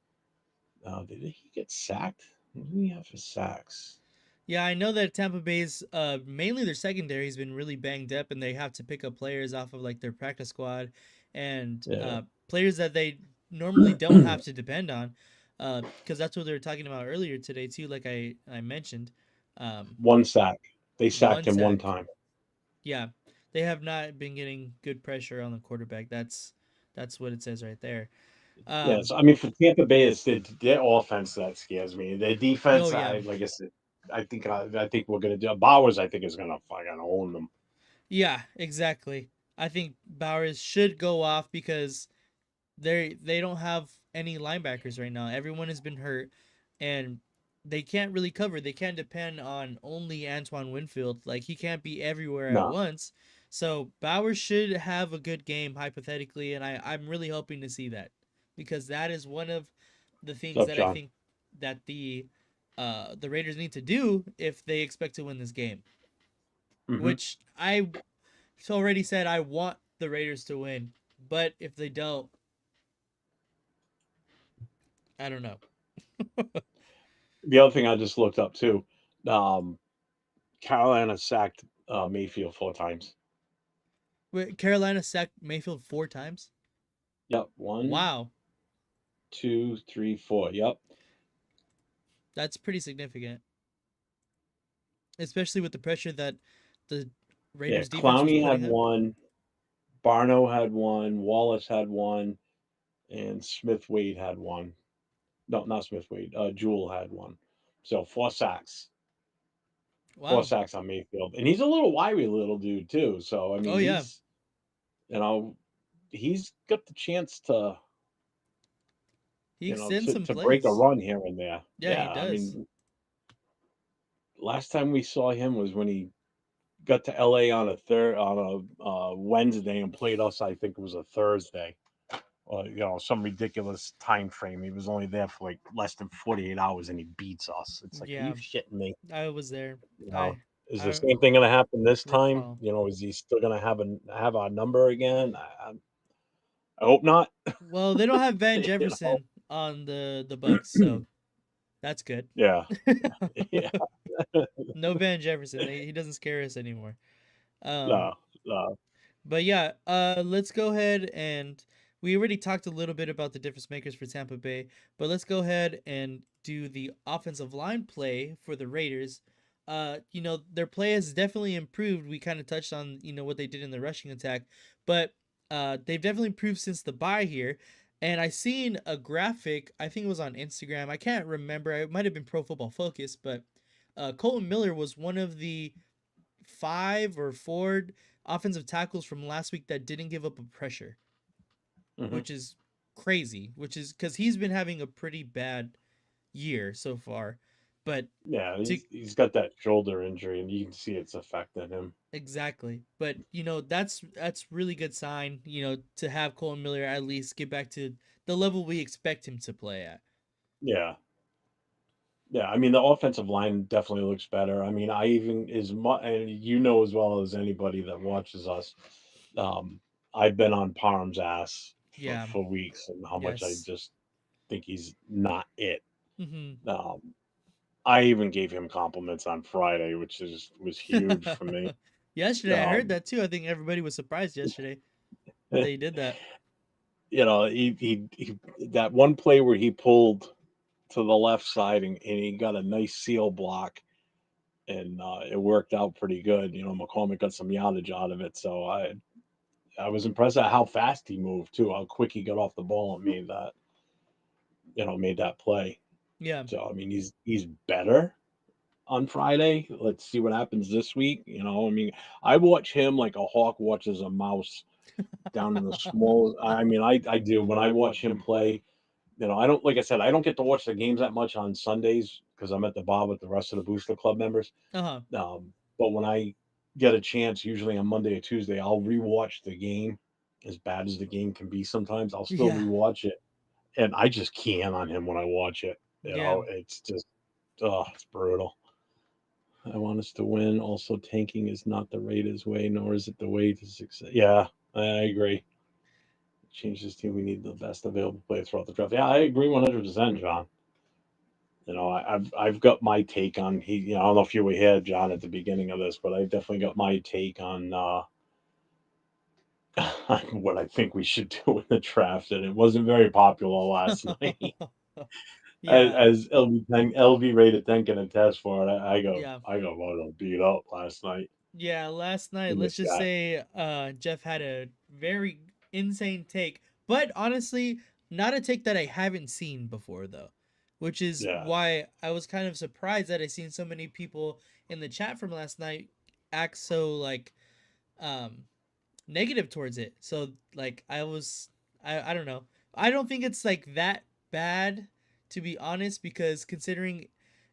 Did he get sacked? What do we have for sacks? Yeah, I know that Tampa Bay's mainly their secondary has been really banged up, and they have to pick up players off of like their practice squad, and Yeah, players that they normally don't have to depend on, because that's what they were talking about earlier today too. Like I mentioned, um, one sack. They sacked one him one sack. time. Yeah, they have not been getting good pressure on the quarterback. That's what it says right there. Yes, Um, I mean for Tampa Bay, it's their offense that scares me. Their oh defense, yeah, like I said, I think we're gonna do. Bowers, I think is gonna fucking own them. yeah, exactly. I think Bowers should go off because they don't have any linebackers right now. Everyone has been hurt, and they can't really cover. They can't depend on only Antoine Winfield. Like he can't be everywhere at No, once. So Bowers should have a good game hypothetically, and I'm really hoping to see that because that is one of the things What's up, that I John? think that the Raiders need to do if they expect to win this game. Hmm. Which I already said I want the Raiders to win, but if they don't, I don't know. The other thing I just looked up too, um, Carolina sacked Mayfield 4 times. Wait, Carolina sacked Mayfield 4 times. Yep, one, Wow, 2, 3, 4. Yep. that's pretty significant, especially with the pressure that the Yeah, Raiders defense was Clowney had putting up. one, Barno had one, Wallace had one, and Smith Wade had one. No, not Smith Wade. Jewell had one. So 4 sacks, four Wow. sacks on Mayfield, and he's a little wiry little dude too. So I Oh mean, yeah, you know he's got the chance to he extends to some break a plays. run here and there. Yeah, he Yeah, I does. mean, last time we saw him was when he got to LA on a Wednesday and played us. I think it was a Thursday. Some ridiculous time frame. He was only there for like less than 48 hours and he beats us. It's like, are you Yeah, shitting me? I was there. You know, I is the I same thing going to happen this time? recall. Is he still going to have our number again? I hope not. Well, they don't have Van you know, Jefferson on the Bucks, so that's good. yeah, yeah, No Van Jefferson. He doesn't scare us anymore. Um, no, no. But yeah, let's go ahead and we already talked a little bit about the difference makers for Tampa Bay, but let's go ahead and do the offensive line play for the Raiders. Their play has definitely improved. We kind of touched on, what they did in the rushing attack, but they've definitely improved since the bye here. And I seen a graphic, I think it was on Instagram. I can't remember. It might have been Pro Football Focus, but Colton Miller was one of the five or four offensive tackles from last week that didn't give up a pressure, Hmm. which is crazy. Which is because he's been having a pretty bad year so far, but Yeah, to he's got that shoulder injury, and you can see it's affecting him. exactly, but that's really good sign. To have Colin Miller at least get back to the level we expect him to play at. Yeah, yeah. I mean, the offensive line definitely looks better. I mean, I even as much, and as well as anybody that watches us, um, I've been on Parham's ass for Yeah. weeks, and how much I Yes. just think he's not it. Hmm. Um, I even gave him compliments on Friday, which was huge for me. Yesterday, I heard Um, that too. I think everybody was surprised yesterday that he did that. he that one play where he pulled to the left side and he got a nice seal block and it worked out pretty good. McCormick got some yardage out of it, so I was impressed at how fast he moved too, how quick he got off the ball and made that play. Yeah. So I mean, he's better on Friday. Let's see what happens this week. I mean, I watch him like a hawk watches a mouse down in the small. I mean, I do when I watch him play. I don't like I said, I don't get to watch the games that much on Sundays because I'm at the bar with the rest of the Booster Club members. Uh-huh. But when I get a chance, usually on Monday or Tuesday, I'll rewatch the game. As bad as the game can be sometimes, I'll still Yeah. rewatch it, and I just can on him when I watch it. Yeah. It's just, oh, it's brutal. I want us to win. Also, tanking is not the Raiders' way, nor is it the way to success. Yeah, I agree. Change this team. We need the best available players throughout the draft. Yeah, I agree 100%, John. I've got my take on he. I don't know if you were here, John, at the beginning of this, but I definitely got my take on on what I think we should do in the draft, and it wasn't very popular last night. as, Yeah. as LV rated 10 can attest for it. Yeah. I got one beat up last night Yeah, last night, in the let's just chat. say Jeff had a very insane take, but honestly, not a take that I haven't seen before though, which is Yeah, why I was kind of surprised that I seen so many people in the chat from last night act so like um negative towards it. So like I don't know. I don't think it's like that bad to be honest because considering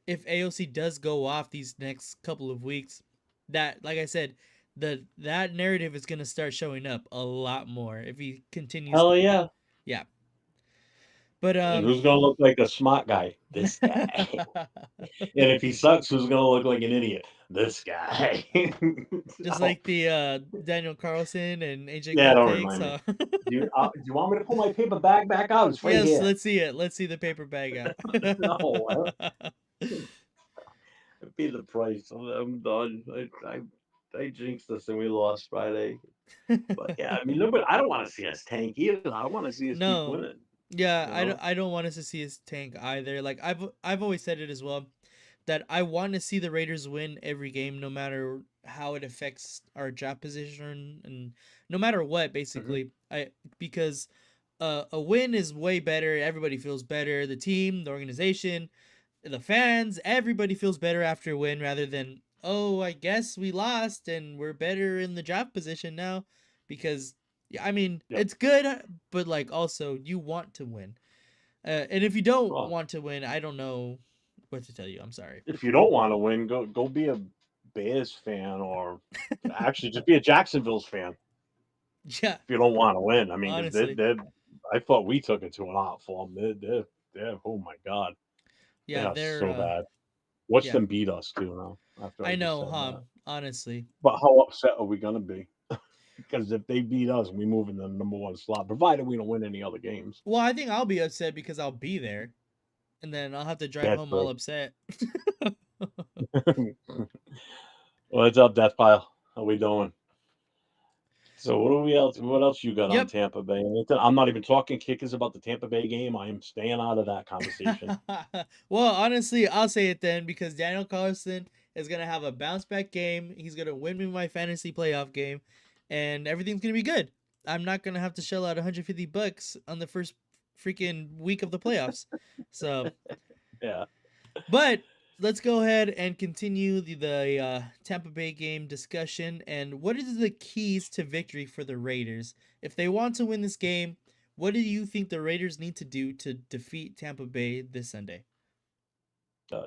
if AOC does go off these next couple of weeks, that like I said, that narrative is gonna start showing up a lot more if he continues to. Hell yeah. Yeah, but And who's gonna look like a smart guy? This guy. And if he sucks, who's gonna look like an idiot? This guy. just Oh, like the Daniel Carlson and AJ yeah, Cole don't takes, remind me. huh? Do you want me to pull my paper bag back out? It's right Yes, here. let's see it. Let's see the paper bag out. No, it'd be the price. I'm done. I jinxed us and we lost Friday. But yeah, I mean, nobody. I don't want to see us tank either. I want to see us keep No. winning. Yeah, You I don't, know. I don't want us to see his tank either. Like I've always said it as well, that I want to see the Raiders win every game no matter how it affects our draft position and no matter what Hmm. basically. I because a win is way better. Everybody feels better. The team, the organization, the fans, everybody feels better after a win rather than, oh, I guess we lost and we're better in the draft position now because yeah, I mean, Yep. it's good, but like also you want to win. And if you don't Well, want to win, I don't know what to tell you. I'm sorry. if you don't want to win, go be a Bears fan or actually just be a Jacksonville's fan. Yeah, If you don't want to win, I mean, because honestly. I thought we took it to an art form. They're, oh my god, they Yeah, are they're so bad. Watch yeah. them beat us too now. After I I just know, said huh? that, Honestly. but how upset are we gonna be? Because if they beat us, we move in the number one slot, provided we don't win any other games. Well, I think I'll be upset because I'll be there and then I'll have to drive That's home all true. upset. What's up, Death Pile? How we doing? So what do we else? What else you got on Yep. Tampa Bay? I'm not even talking kickers about the Tampa Bay game. I am staying out of that conversation. Well, honestly, I'll say it then because Daniel Carlson is gonna have a bounce back game. He's gonna win me my fantasy playoff game, and everything's gonna be good. I'm not gonna have to shell out 150 bucks on the first freaking week of the playoffs. So, Yeah. but let's go ahead and continue the Tampa Bay game discussion. And what is the keys to victory for the Raiders if they want to win this game? What do you think the Raiders need to do to defeat Tampa Bay this Sunday?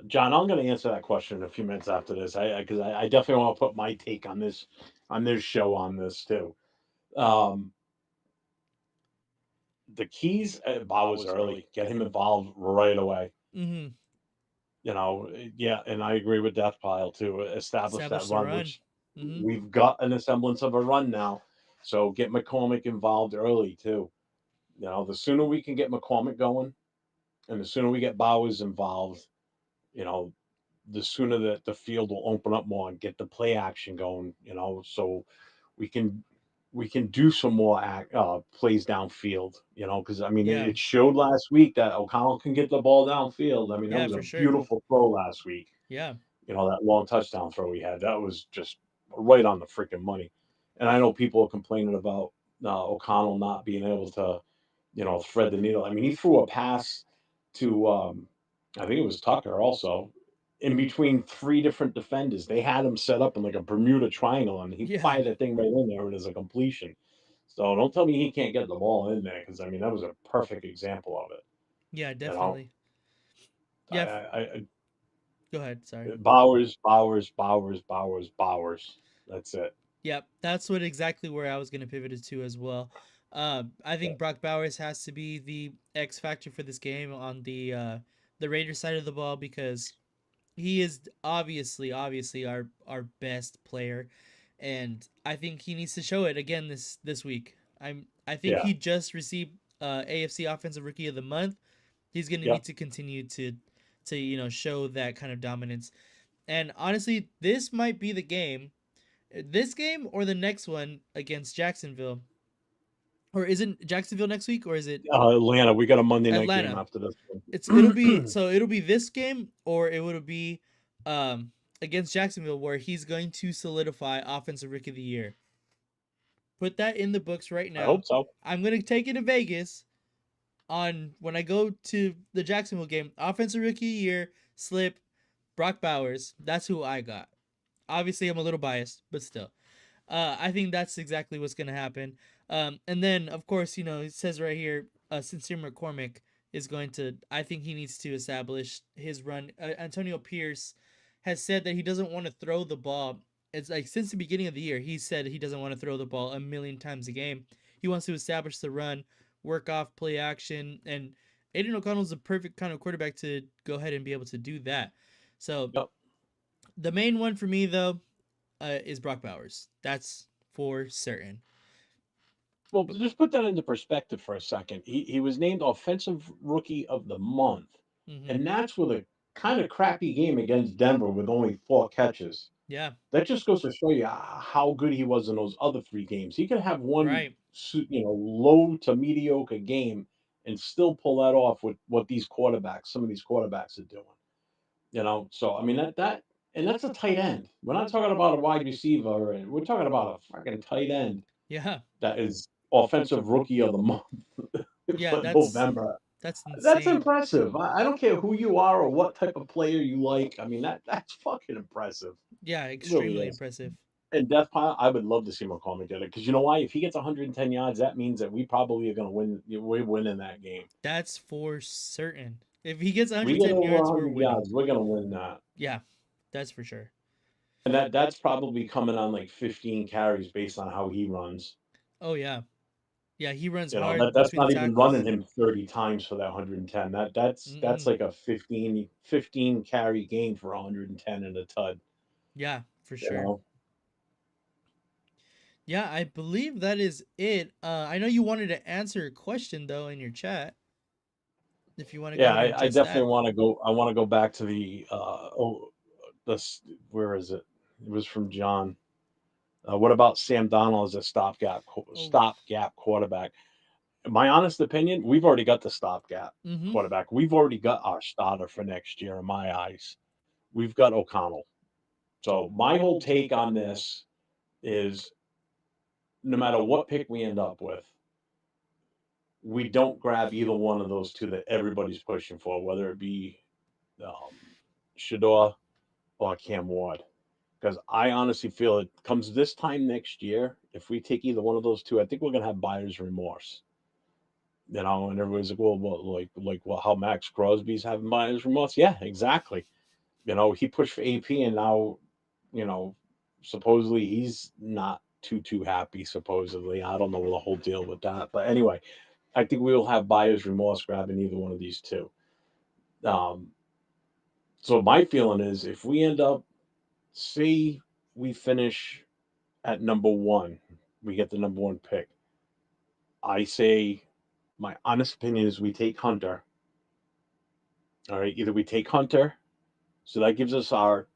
John, I'm going to answer that question in a few minutes after this. I definitely want to put my take on this show on this too. Um, the keys at Bauer's early. Get him involved right away. Mm-hmm. Yeah, and I agree with Death Pile too. Establish that Establish the run, run. which Mm-hmm. we've got an semblance of a run now. So get McCormick involved early too. The sooner we can get McCormick going, and the sooner we get Bowers involved, you know, the sooner that the field will open up more and get the play action going. So we can we can do some more plays downfield. Because I mean Yeah. it showed last week that O'Connell can get the ball downfield. I mean that Yeah, was a for sure. beautiful throw last week. Yeah. That long touchdown throw we had, that was just right on the freaking money. And I know people are complaining about O'Connell not being able to, thread the needle. I mean, he threw a pass to, I think it was Tucker also, in between three different defenders. They had him set up in like a Bermuda triangle, and he Yeah. fired that thing right in there, and it was a completion. So don't tell me he can't get the ball in there, because I mean that was a perfect example of it. Yeah, You know, definitely. I, Yeah. I, Go ahead. Sorry. Bowers, Bowers, Bowers, Bowers, Bowers. That's it. Yep. That's what exactly where I was going to pivot it to as well. I Yeah, think Brock Bowers has to be the X factor for this game on the Raiders side of the ball because he is obviously our best player, and I think he needs to show it again this week. I think yeah, he just received AFC Offensive Rookie of the Month. He's going to yeah. need to continue to show that kind of dominance. And honestly, this might be the game. This game or the next one against Jacksonville. Or isn't Jacksonville next week or is it Atlanta, we got a Monday night game Atlanta? after this It'll be one. so it'll be this game or it would be um against Jacksonville where he's going to solidify offensive rookie of the year. Put that in the books right I now. hope so. I'm gonna take it to Vegas on when I go to the Jacksonville game. Offensive rookie of the year, slip, Brock Bowers. That's who I got. Obviously I'm a little biased, but still. I think that's exactly what's gonna happen. And then of course, it says right here, Sincere McCormick is going to. I think he needs to establish his run. Antonio Pierce has said that he doesn't want to throw the ball it's like since the beginning of the year, he said he doesn't want to throw the ball a million times a game. He wants to establish the run, work off play action, and Aiden O'Connell's the perfect kind of quarterback to go ahead and be able to do that. So Yep. the main one for me though is Brock Bowers. That's for certain. Well, But just put that into perspective for a second. He was named Offensive Rookie of the Month, mm-hmm. and that's with a kind of crappy game against Denver with only 4 catches. Yeah, That just goes to show you how good he was in those other 3 games. He could have one, right. low to mediocre game and still pull that off with what some of these quarterbacks are doing. So I mean and that's a tight end. We're not talking about a wide receiver, and we're talking about a fucking tight end Yeah, that is offensive rookie of the month yeah. for November. That's That's insane. impressive. I don't care who you are or what type of player you like. I mean that's fucking impressive. Yeah, It really extremely is. impressive. And Death Pile, I would love to see McCormick get it because you know why? If he gets 110 yards, that means that we probably are going to win. We're winning that game. That's for certain. If he gets We get 110 over yards, we're 100 winning. yards, we're going to win that. Yeah, that's for sure. And that's probably coming on like 15 carries based on how he runs. Oh yeah, yeah. He runs hard That's between the not even running tackles. him 30 times for that 110. That's Mm-mm. like a 15 carry game for 110 and a tud. Yeah, for You sure. know. Yeah, I believe that is it. I know you wanted to answer a question though in your chat. If you want to go Yeah, ahead and I adjust definitely that. want to go. I want to go back to the this. Where is it? It was from John. What about Sam Donald as a Oh. stopgap quarterback? In my honest opinion, we've already got the stopgap Mm-hmm. quarterback. We've already got our starter for next year. In my eyes, we've got O'Connell. So my whole take on this is, no matter what pick we end up with, we don't grab either one of those two that everybody's pushing for, whether it be um, Shador or Cam Ward. Because I honestly feel it comes this time next year, if we take either one of those two, I think we're gonna have buyer's remorse. And everybody's like, well, well, how Max Crosby's having buyer's remorse? Yeah, exactly. He pushed for AP, and now, you know, supposedly he's not too happy. Supposedly, I don't know the whole deal with that, but anyway, I think we will have buyer's remorse grabbing either one of these two. Um, so my feeling is, if we end up, say, we finish at number one, we get the number one pick. I say, my honest opinion is we take Hunter. All right, either we take Hunter, so that gives us our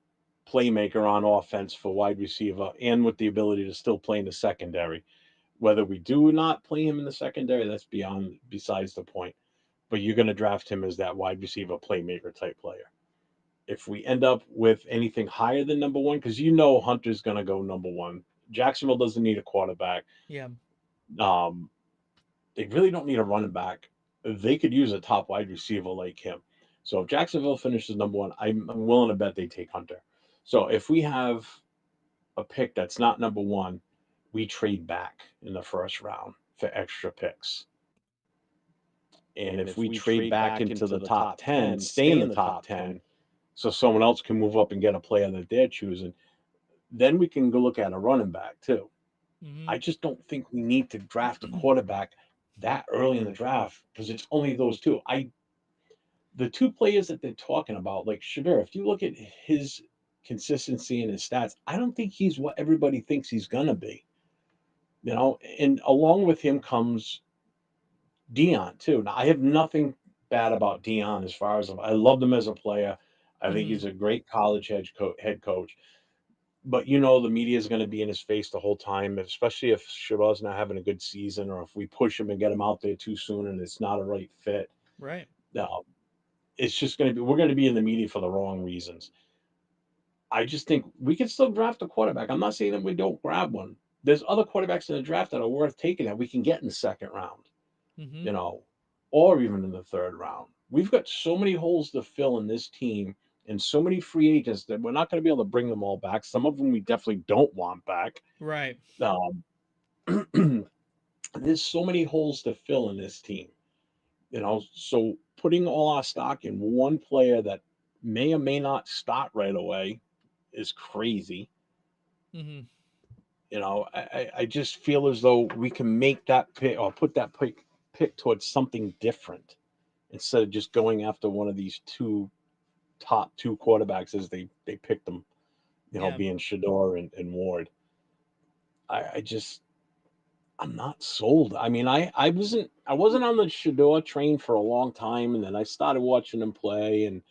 playmaker on offense for wide receiver, and with the ability to still play in the secondary. Whether we do not play him in the secondary, that's besides the point. But you're going to draft him as that wide receiver playmaker type player. If we end up with anything higher than number one, because Hunter's going to go number one. Jacksonville doesn't need a quarterback. Yeah. Um, they really don't need a running back. They could use a top wide receiver like him. So if Jacksonville finishes number one, I'm willing to bet they take Hunter. So if we have a pick that's not number one, we trade back in the first round for extra picks. And if we trade back into the top 10, stay in the top 10, so someone else can move up and get a player that they're choosing, then we can go look at a running back too. Mm-hmm. I just don't think we need to draft a quarterback that early in the draft because it's only those two. The two players that they're talking about, like Shadur, if you look at his consistency and his stats, I don't think he's what everybody thinks he's gonna be. And along with him comes Dion too. Now I have nothing bad about Dion as far as I loved him as a player. I think Mm-hmm. he's a great college head coach. But the media is going to be in his face the whole time, especially if Shador's not having a good season, or if we push him and get him out there too soon and it's not a right fit. Right. Uh, it's just going to be we're going to be in the media for the wrong reasons. I just think we can still draft a quarterback. I'm not saying that we don't grab one. There's other quarterbacks in the draft that are worth taking that we can get in the second round, Mm-hmm. you know, or even in the third round. We've got so many holes to fill in this team and so many free agents that we're not going to be able to bring them all back. Some of them we definitely don't want back. Right. Um, there's so many holes to fill in this team, so putting all our stock in one player that may or may not start right away is crazy. Mhm. I just feel as though we can make that pick or put that pick towards something different instead of just going after one of these top two quarterbacks as they picked them, Yeah. being Shador and Ward. I just I'm not sold. I mean, I wasn't on the Shador train for a long time, and then I started watching him play and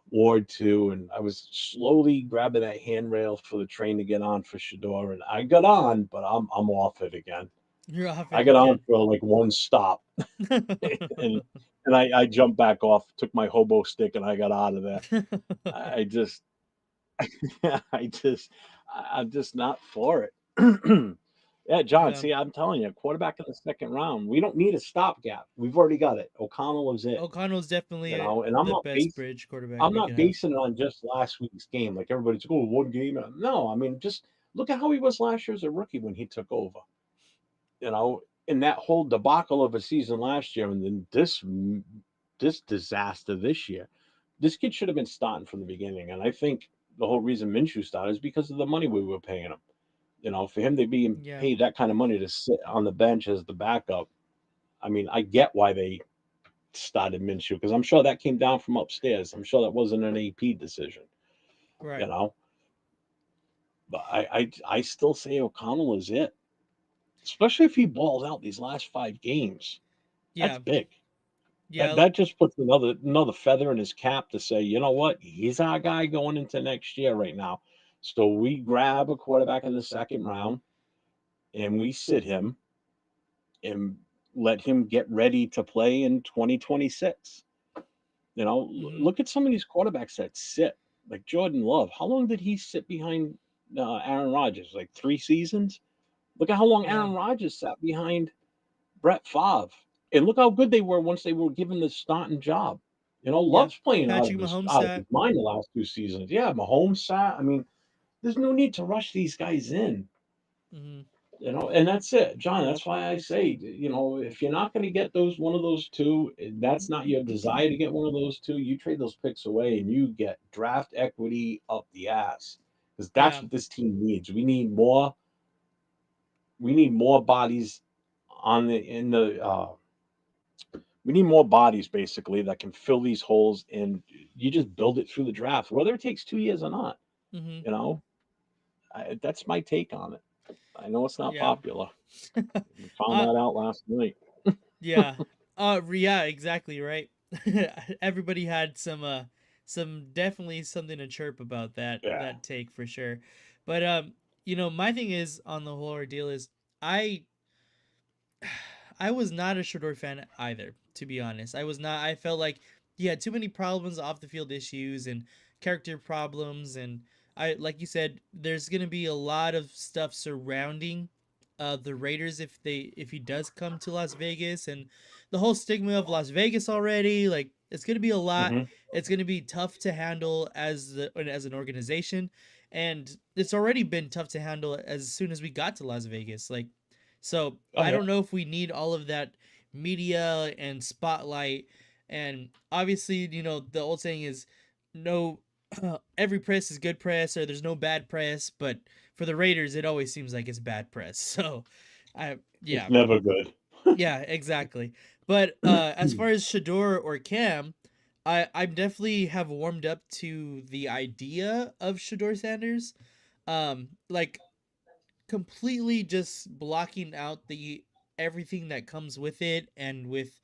Ward too, and I was slowly grabbing that handrail for the train to get on for Shador, and I got on, but I'm off it again. You're off I it got on again. for like one stop, and I jumped back off, took my hobo stick, and I got out of there. I just I just I'm just not for it. Yeah, John, Yeah. see, I'm telling you, quarterback in the second round, we don't need a stopgap. We've already got it. O'Connell is it, O'Connell's definitely and the best bridge quarterback I'm we not could have. basing it on just last week's game. Like everybody's, oh, one game. No, I mean, just look at how he was last year as a rookie when he took over. In that whole debacle of a season last year, and then this disaster this year. This kid should have been starting from the beginning, and I think the whole reason Minshew started is because of the money we were paying him. For him to be Yeah. paid that kind of money to sit on the bench as the backup, I mean, I get why they started Minshew because I'm sure that came down from upstairs. I'm sure that wasn't an AP decision, you Right. know. But I still say O'Connell is it, especially if he balls out these last 5 games. That's Yeah. big. That Yeah. that just puts another feather in his cap to say, you know what, he's our guy going into next year right now. So we grab a quarterback in the second round and we sit him and let him get ready to play in 2026. Mhm. Look at some of these quarterbacks that sit, like Jordan Love. How long did he sit behind Aaron Rodgers? Like 3 seasons? Look at how long Yeah. Aaron Rodgers sat behind Brett Favre. And look how good they were once they were given the starting job. Yeah. Love's playing Patrick Mahomes out of his sat. mind the last 2 seasons. Yeah, Mahomes sat. I mean, there's no need to rush these guys in. Mhm. And that's it, John. That's why I say, if you're not going to get those one of those two, that's not your desire to get one of those two. You trade those picks away and you get draft equity up the ass because that's Yeah. what this team needs. We need more. We need more bodies on the in the. We need more bodies basically that can fill these holes, and you just build it through the draft, whether it takes 2 years or not. Mhm. You know, that's my take on it. I know it's not Yeah. popular. We found uh that out last night. yeah. Yeah, exactly, right. Everybody had some definitely something to chirp about Yeah. that take for sure. But my thing is on the whole ordeal is I I was not a Shador fan either, to be honest. I was not. I felt like he had too many problems, off the field issues and character problems, and I, like you said, there's gonna be a lot of stuff surrounding the Raiders if he does come to Las Vegas, and the whole stigma of Las Vegas already. Like it's gonna be a lot. Hmm. It's gonna be tough to handle as an organization, and it's already been tough to handle as soon as we got to Las Vegas. Like so Oh I yeah. don't know if we need all of that media and spotlight. And obviously, the old saying is no, every press is good press or there's no bad press. But for the Raiders, it always seems like it's bad press. So, It's yeah, never good. yeah, exactly. But as far as Shador or Cam, I definitely have warmed up to the idea of Shador Sanders. Like completely just blocking out the everything that comes with it, and with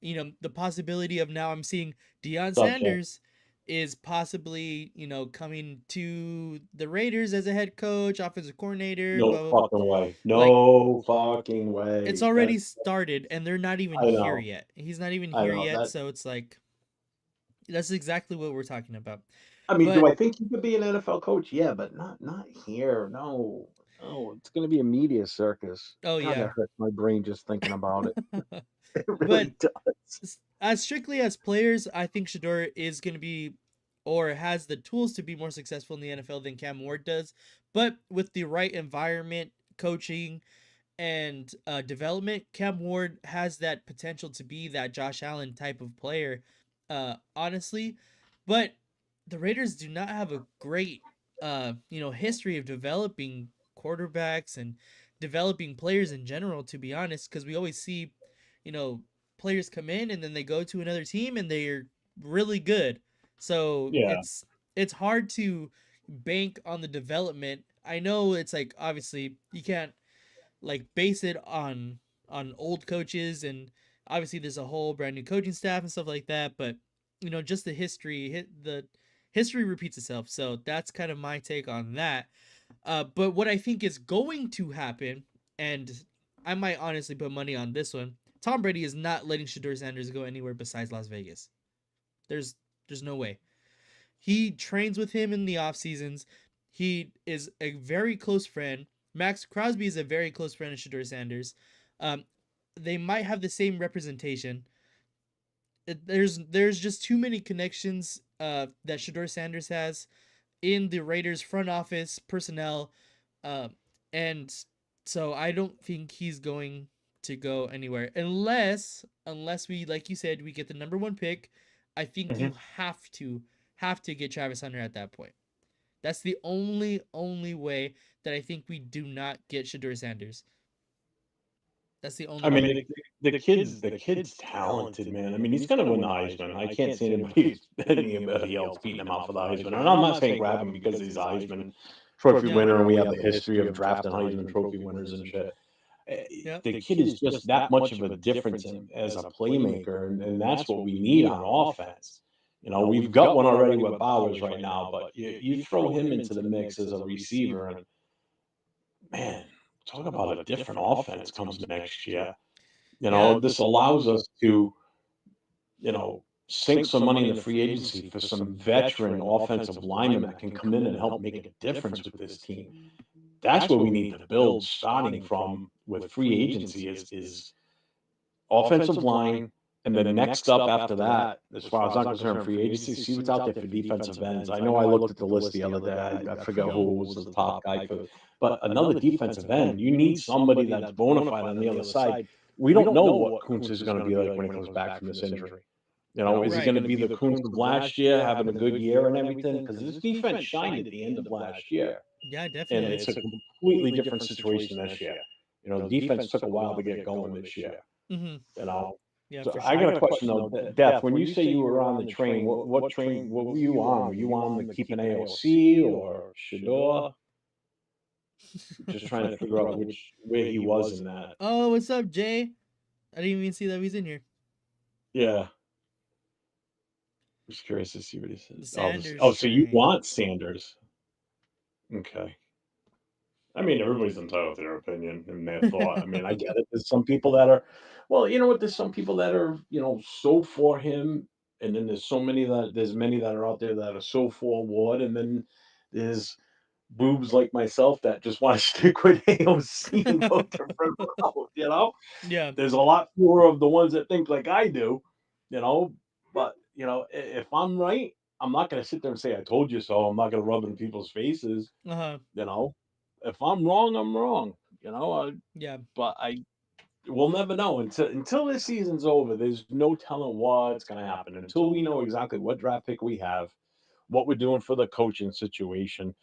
the possibility of now I'm seeing Deion Subject. Sanders is possibly coming to the Raiders as a head coach, offensive coordinator, No blah blah blah. fucking way. Like No fucking it's way. already started and they're not even I here know. yet. He's not even I here know yet, that. so it's like that's exactly what we're talking about. I mean, do But I think he could be an NFL coach? Yeah, but not here. No, no. It's going to be a media circus. oh God, yeah. that hurts my brain just thinking about it. It But really does. as strictly as players, I think Shador is going to be or has the tools to be more successful in the NFL than Cam Ward does. But with the right environment, coaching, and development, Cam Ward has that potential to be that Josh Allen type of player, honestly. But the Raiders do not have a great, history of developing. quarterbacks and developing players in general, to be honest, because we always see, you know, players come in and then they go to another team and they're really good. So Yeah. it's hard to bank on the development. I know it's like obviously you can't like base it on old coaches, and obviously there's a whole brand new coaching staff and stuff like that, but just the history repeats itself. So that's kind of my take on that. But what I think is going to happen, and I might honestly put money on this one, Tom Brady is not letting Shador Sanders go anywhere besides Las Vegas. There's no way. He trains with him in the off seasons. He is a very close friend. Max Crosby is a very close friend of Shador Sanders. Um, they might have the same representation. There's just too many connections that Shador Sanders has in the Raiders front office personnel, uh, and so I don't think he's going to go anywhere unless we, like you said, we get the number one pick. I think Hmm. you have to get Travis Hunter at that point. That's the only way that I think we do not get Shador Sanders. That's the only I mean, way. the kid's talented, man. I mean, he's going to win the Heisman. I can't see anybody else beating him out for the Heisman. And I'm not saying grab him because he's a Heisman Trophy Yep. winner, and we have the history of drafting Heisman Trophy winners and shit. Yep. The kid is just that much of a difference as a playmaker, and that's what we need on offense. We've got one already with Bowers right now, but you throw him into the mix as a receiver, and man, talk about a different offense comes next year. Yeah. This allows us to, sink some money in the free agency for some veteran offensive linemen that can come in and help make a difference with this team. That's where we need to build starting from with free agency is offensive line. And then next up after that, as far as I'm concerned, free agency, see what's out there for defensive ends. I know I looked at the list the other day. I forget who was the top guy for, but another defensive end. You need somebody that's bona fide on the other side. We don't know what Kuntz is going to be like when he comes back from this injury. Is he Right. going to be the Kuntz of last year, having a good year and everything? Because his defense shined at the end of last year, Yeah, and definitely. it's a completely different situation this year. The defense took a while to get going this year. Mhm. You know, Yeah, so for I sure. got a question though, Death. When you say you were on the train, what train? What were you on? Were you on the keeping AOC or Shador? Just trying to figure out which where he was in that. Oh, what's up, Jay? I didn't even see that he's in here. Yeah, just curious to see what he The says. Oh, this. Sanders Oh, so you train. want Sanders? Okay. I mean, everybody's entitled to their opinion and their thought. I mean, I get it. There's some people that are, well, you know what? There's some people that are, so for him, and then there's many that are out there that are so for Ward, and then there's boobs like myself that just want to stick with AOC and go different route. Yeah. There's a lot fewer of the ones that think like I do, you know. But if I'm right, I'm not going to sit there and say I told you so. I'm not going to rub it in people's faces. Uh-huh. You know, if I'm wrong, I'm wrong. Yeah. But I we'll never know until this season's over. There's no telling what's going to happen until we know exactly what draft pick we have, what we're doing for the coaching situation,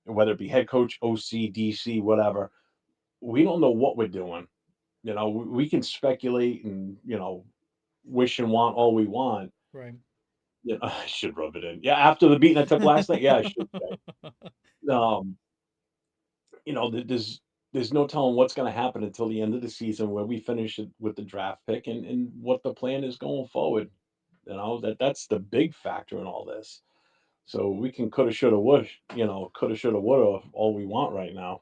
whether it be head coach, OC, DC, whatever. We don't know what we're doing. We can speculate and wish and want all we want. Right. Yeah, I should rub it in. Yeah, after the beating I took last night, yeah, I should say. Um, there's no telling what's going to happen until the end of the season where we finish it with the draft pick and what the plan is going forward. That's the big factor in all this. So we can coulda, shoulda, woulda, coulda, shoulda, woulda all we want right now.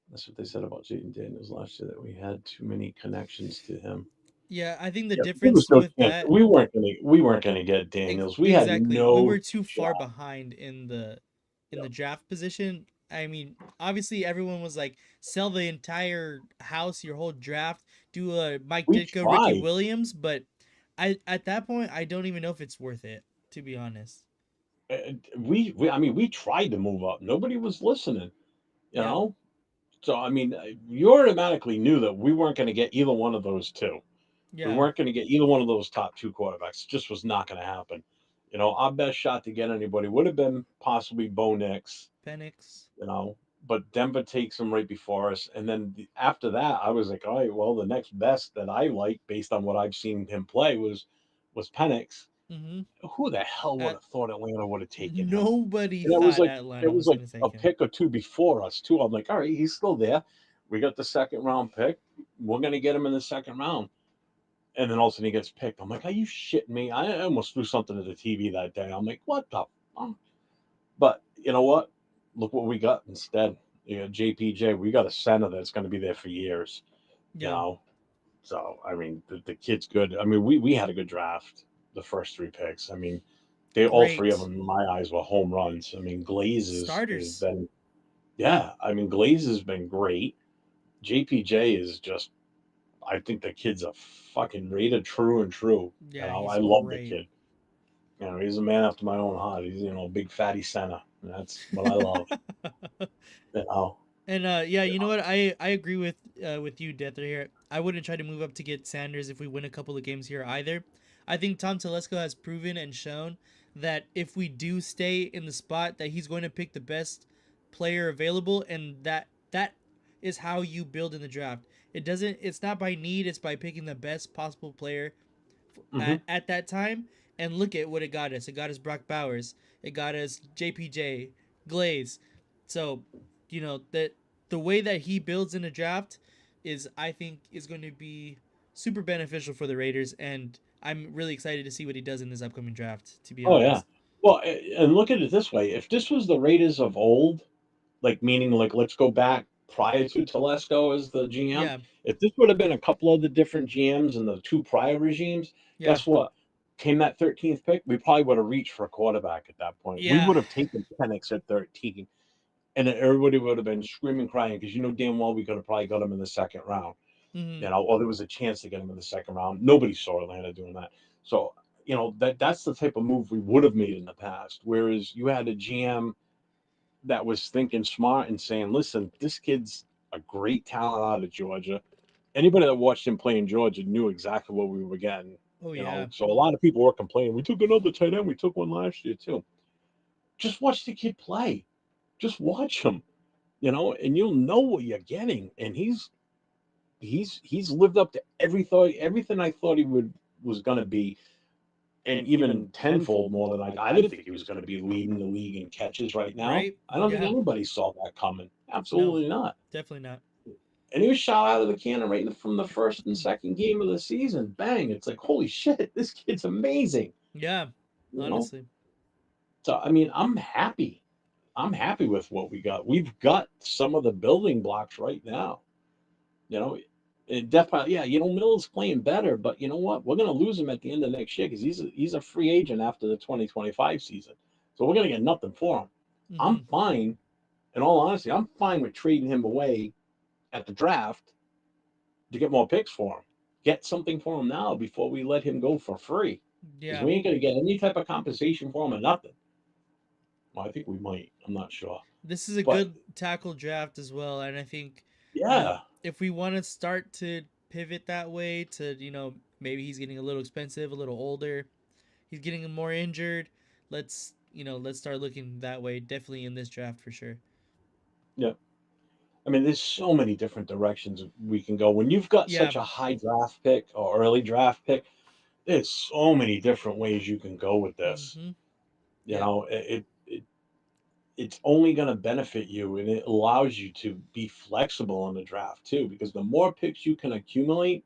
That's what they said about Jaden Daniels last year, that we had too many connections to him. Yeah, I think the Yeah, there was difference no with chance. that, We weren't gonna get Daniels. We had exactly, we no were too far shot. behind in Yeah. the draft position. I mean, obviously everyone was like, sell the entire house, your whole draft, do a Mike We Ditka, Ricky tried. Williams, but I at that point I don't even know if it's worth it, to be honest. I mean, we tried to move up. Nobody was listening, you Yeah. know? So, I mean, you automatically knew that we weren't gonna get either one of those 2. We Yeah. weren't gonna get either one of those top 2 quarterbacks. It just was not gonna happen. Our best shot to get anybody would have been possibly Bo Nix, Penix. you know? but Denver takes him right before us. And then after that, I was like, all right, well, the next best that I like based on what I've seen him play was Penix. Mm-hmm. Who the hell would At have thought Atlanta would have taken him? Nobody And thought Atlanta it was was like gonna take a him. pick or two before us too. I'm like, all right, he's still there. We got the second round pick. We're gonna get him in the second round. And then all of a sudden he gets picked. I'm like, are you shitting me? I almost threw something at the TV that day. I'm like, what the? But you know what? Look what we got instead. You know, JPJ. We got a center that's going to be there for years. You Yeah, know, so I mean, the kid's good. I mean, we had a good draft. The first three picks. I mean, they all three of great them in my eyes were home runs. I mean, Glaze has starters. been yeah. I mean, Glaze has been great. JPJ is just. I think the kid's a fucking rated true and true. You Yeah, know, I he's love the great. kid. You know, he's a man after my own heart. He's a big fatty center. And that's what I love. You know. And yeah, you know what? I agree with you, Death here. I wouldn't try to move up to get Sanders if we win a couple of games here either. I think Tom Telesco has proven and shown that if we do stay in the spot, that he's going to pick the best player available, and that is how you build in the draft. It doesn't. It's not by need. It's by picking the best possible player Hmm. at that time. And look at what it got us. It got us Brock Bowers. It got us JPJ, Glaze. So, that the way that he builds in a draft is, I think, is going to be super beneficial for the Raiders, and I'm really excited to see what he does in this upcoming draft. To be Oh yeah. honest, Well, and look at it this way: if this was the Raiders of old, like meaning like let's go back prior to Telesco as the GM, yeah, if this would have been a couple of the different GMs in the two prior regimes, yeah, guess what? Came that 13th pick, we probably would have reached for a quarterback at that point. We yeah, would have taken Penix at 13, and then everybody would have been screaming, crying because you know damn well we could have probably got him in the second round. mm-hmm. Or there was a chance to get him in the second round. Nobody saw Atlanta doing that. So, that's the type of move we would have made in the past. Whereas you had a GM that was thinking smart and saying, listen, this kid's a great talent out of Georgia. Anybody that watched him play in Georgia knew exactly what we were getting. Oh yeah, So a lot of people were complaining. We took another tight end. We took one last year too. Just watch the kid play. Just watch him. And you'll know what you're getting. And he's lived up to everything I thought he would was going to be, and even tenfold more than I didn't think he was going to be leading the league in catches right now. right, I don't think yeah, anybody saw that coming. no, Absolutely not. definitely not. And he was shot out of the cannon right from the first and second game of the season. Bang! It's like holy shit, this kid's amazing. Yeah, You know. honestly, So I mean, I'm happy. I'm happy with what we got. We've got some of the building blocks right now. You know, it definitely, yeah. Miller's playing better, but you know what? We're going to lose him at the end of next year because he's a free agent after the 2025 season. So we're going to get nothing for him. I'm mm-hmm. fine. In all honesty, I'm fine with trading him away at the draft to get more picks for him. Get something for him now before we let him go for free because Yeah. we ain't going to get any type of compensation for him or nothing. Well, I think we might. I'm not sure, This is a but good tackle draft as well, and I think, yeah, if we want to start to pivot that way to, maybe he's getting a little expensive, a little older, he's getting more injured. Let's start looking that way. Definitely in this draft for sure. yeah. I mean, there's so many different directions we can go. When you've got Yeah. such a high draft pick or early draft pick, there's so many different ways you can go with this. Mm-hmm. You Yep. know, it's only going to benefit you, and it allows you to be flexible in the draft too. Because the more picks you can accumulate,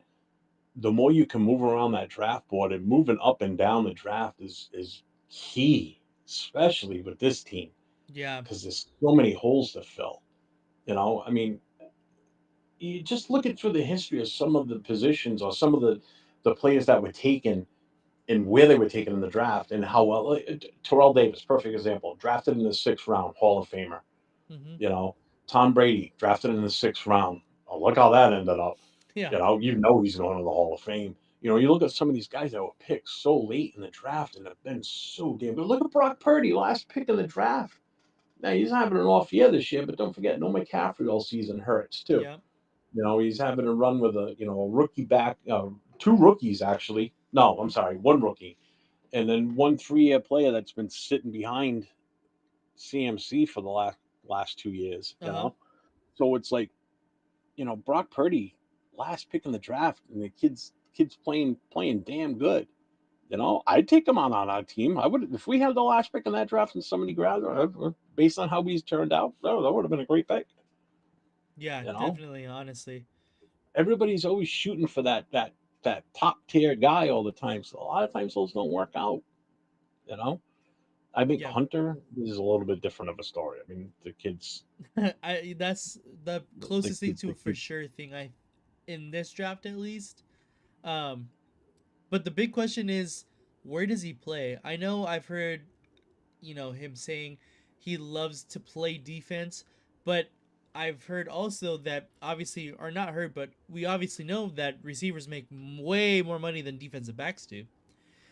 the more you can move around that draft board, and moving up and down the draft is key, especially with this team Yeah. because there's so many holes to fill. I mean, you just look at through the history of some of the positions or some of the players that were taken and where they were taken in the draft and how well. Terrell Davis, perfect example, drafted in the sixth round, Hall of Famer. Mm-hmm. You know, Tom Brady drafted in the sixth round. Oh, look how that ended up. Yeah. He's going to the Hall of Fame. You look at some of these guys that were picked so late in the draft and have been so damn good. Look at Brock Purdy, last pick in the draft. Now he's having an off year this year, but don't forget, no McCaffrey all season hurts too. Yeah. He's having a run with a rookie back, two rookies actually. No, I'm sorry, one rookie, and then one 3-year player that's been sitting behind CMC for the last last 2 years. Uh huh. So it's like, Brock Purdy, last pick in the draft, and the kids playing damn good. I'd take him on our team. I would if we had the last pick in that draft and somebody grabbed him, based on how he's turned out. That would have been a great pick. Yeah, You know, definitely. Honestly. everybody's always shooting for that top tier guy all the time. So a lot of times those don't work out. You know, I think Yeah. Hunter is a little bit different of a story. I mean, I that's the the closest thing kid, to the a for kid. sure thing I in this draft at least. Um, but the big question is, where does he play? I know I've heard him saying he loves to play defense, but I've heard also that obviously, or not heard, but we obviously know that receivers make way more money than defensive backs do.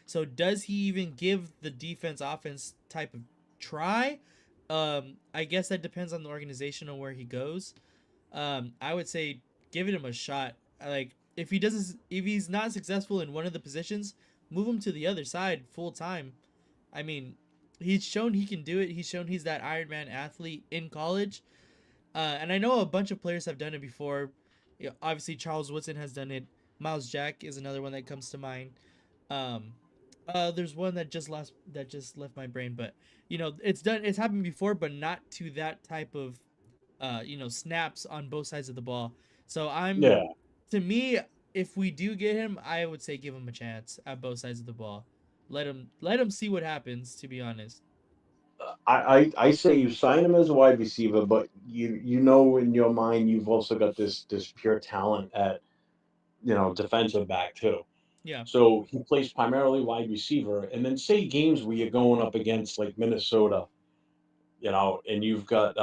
So does he even give the defense offense type of try? I guess that depends on the organization and where he goes. I would say giving him a shot. Like if he's not successful in one of the positions, move him to the other side full time. I mean, he's shown he can do it. He's shown he's that Iron Man athlete in college. And I know a bunch of players have done it before. Obviously, Charles Woodson has done it. Miles Jack is another one that comes to mind. Um, there's one that just left my brain, but it's done. It's happened before, but not to that type of snaps on both sides of the ball. So Yeah, to me, if we do get him, I would say give him a chance at both sides of the ball. Let him see what happens. To be honest. I say you sign him as a wide receiver, but you know in your mind you've also got this pure talent at defensive back too. Yeah. So he plays primarily wide receiver, and then say games where you're going up against like Minnesota, and you've got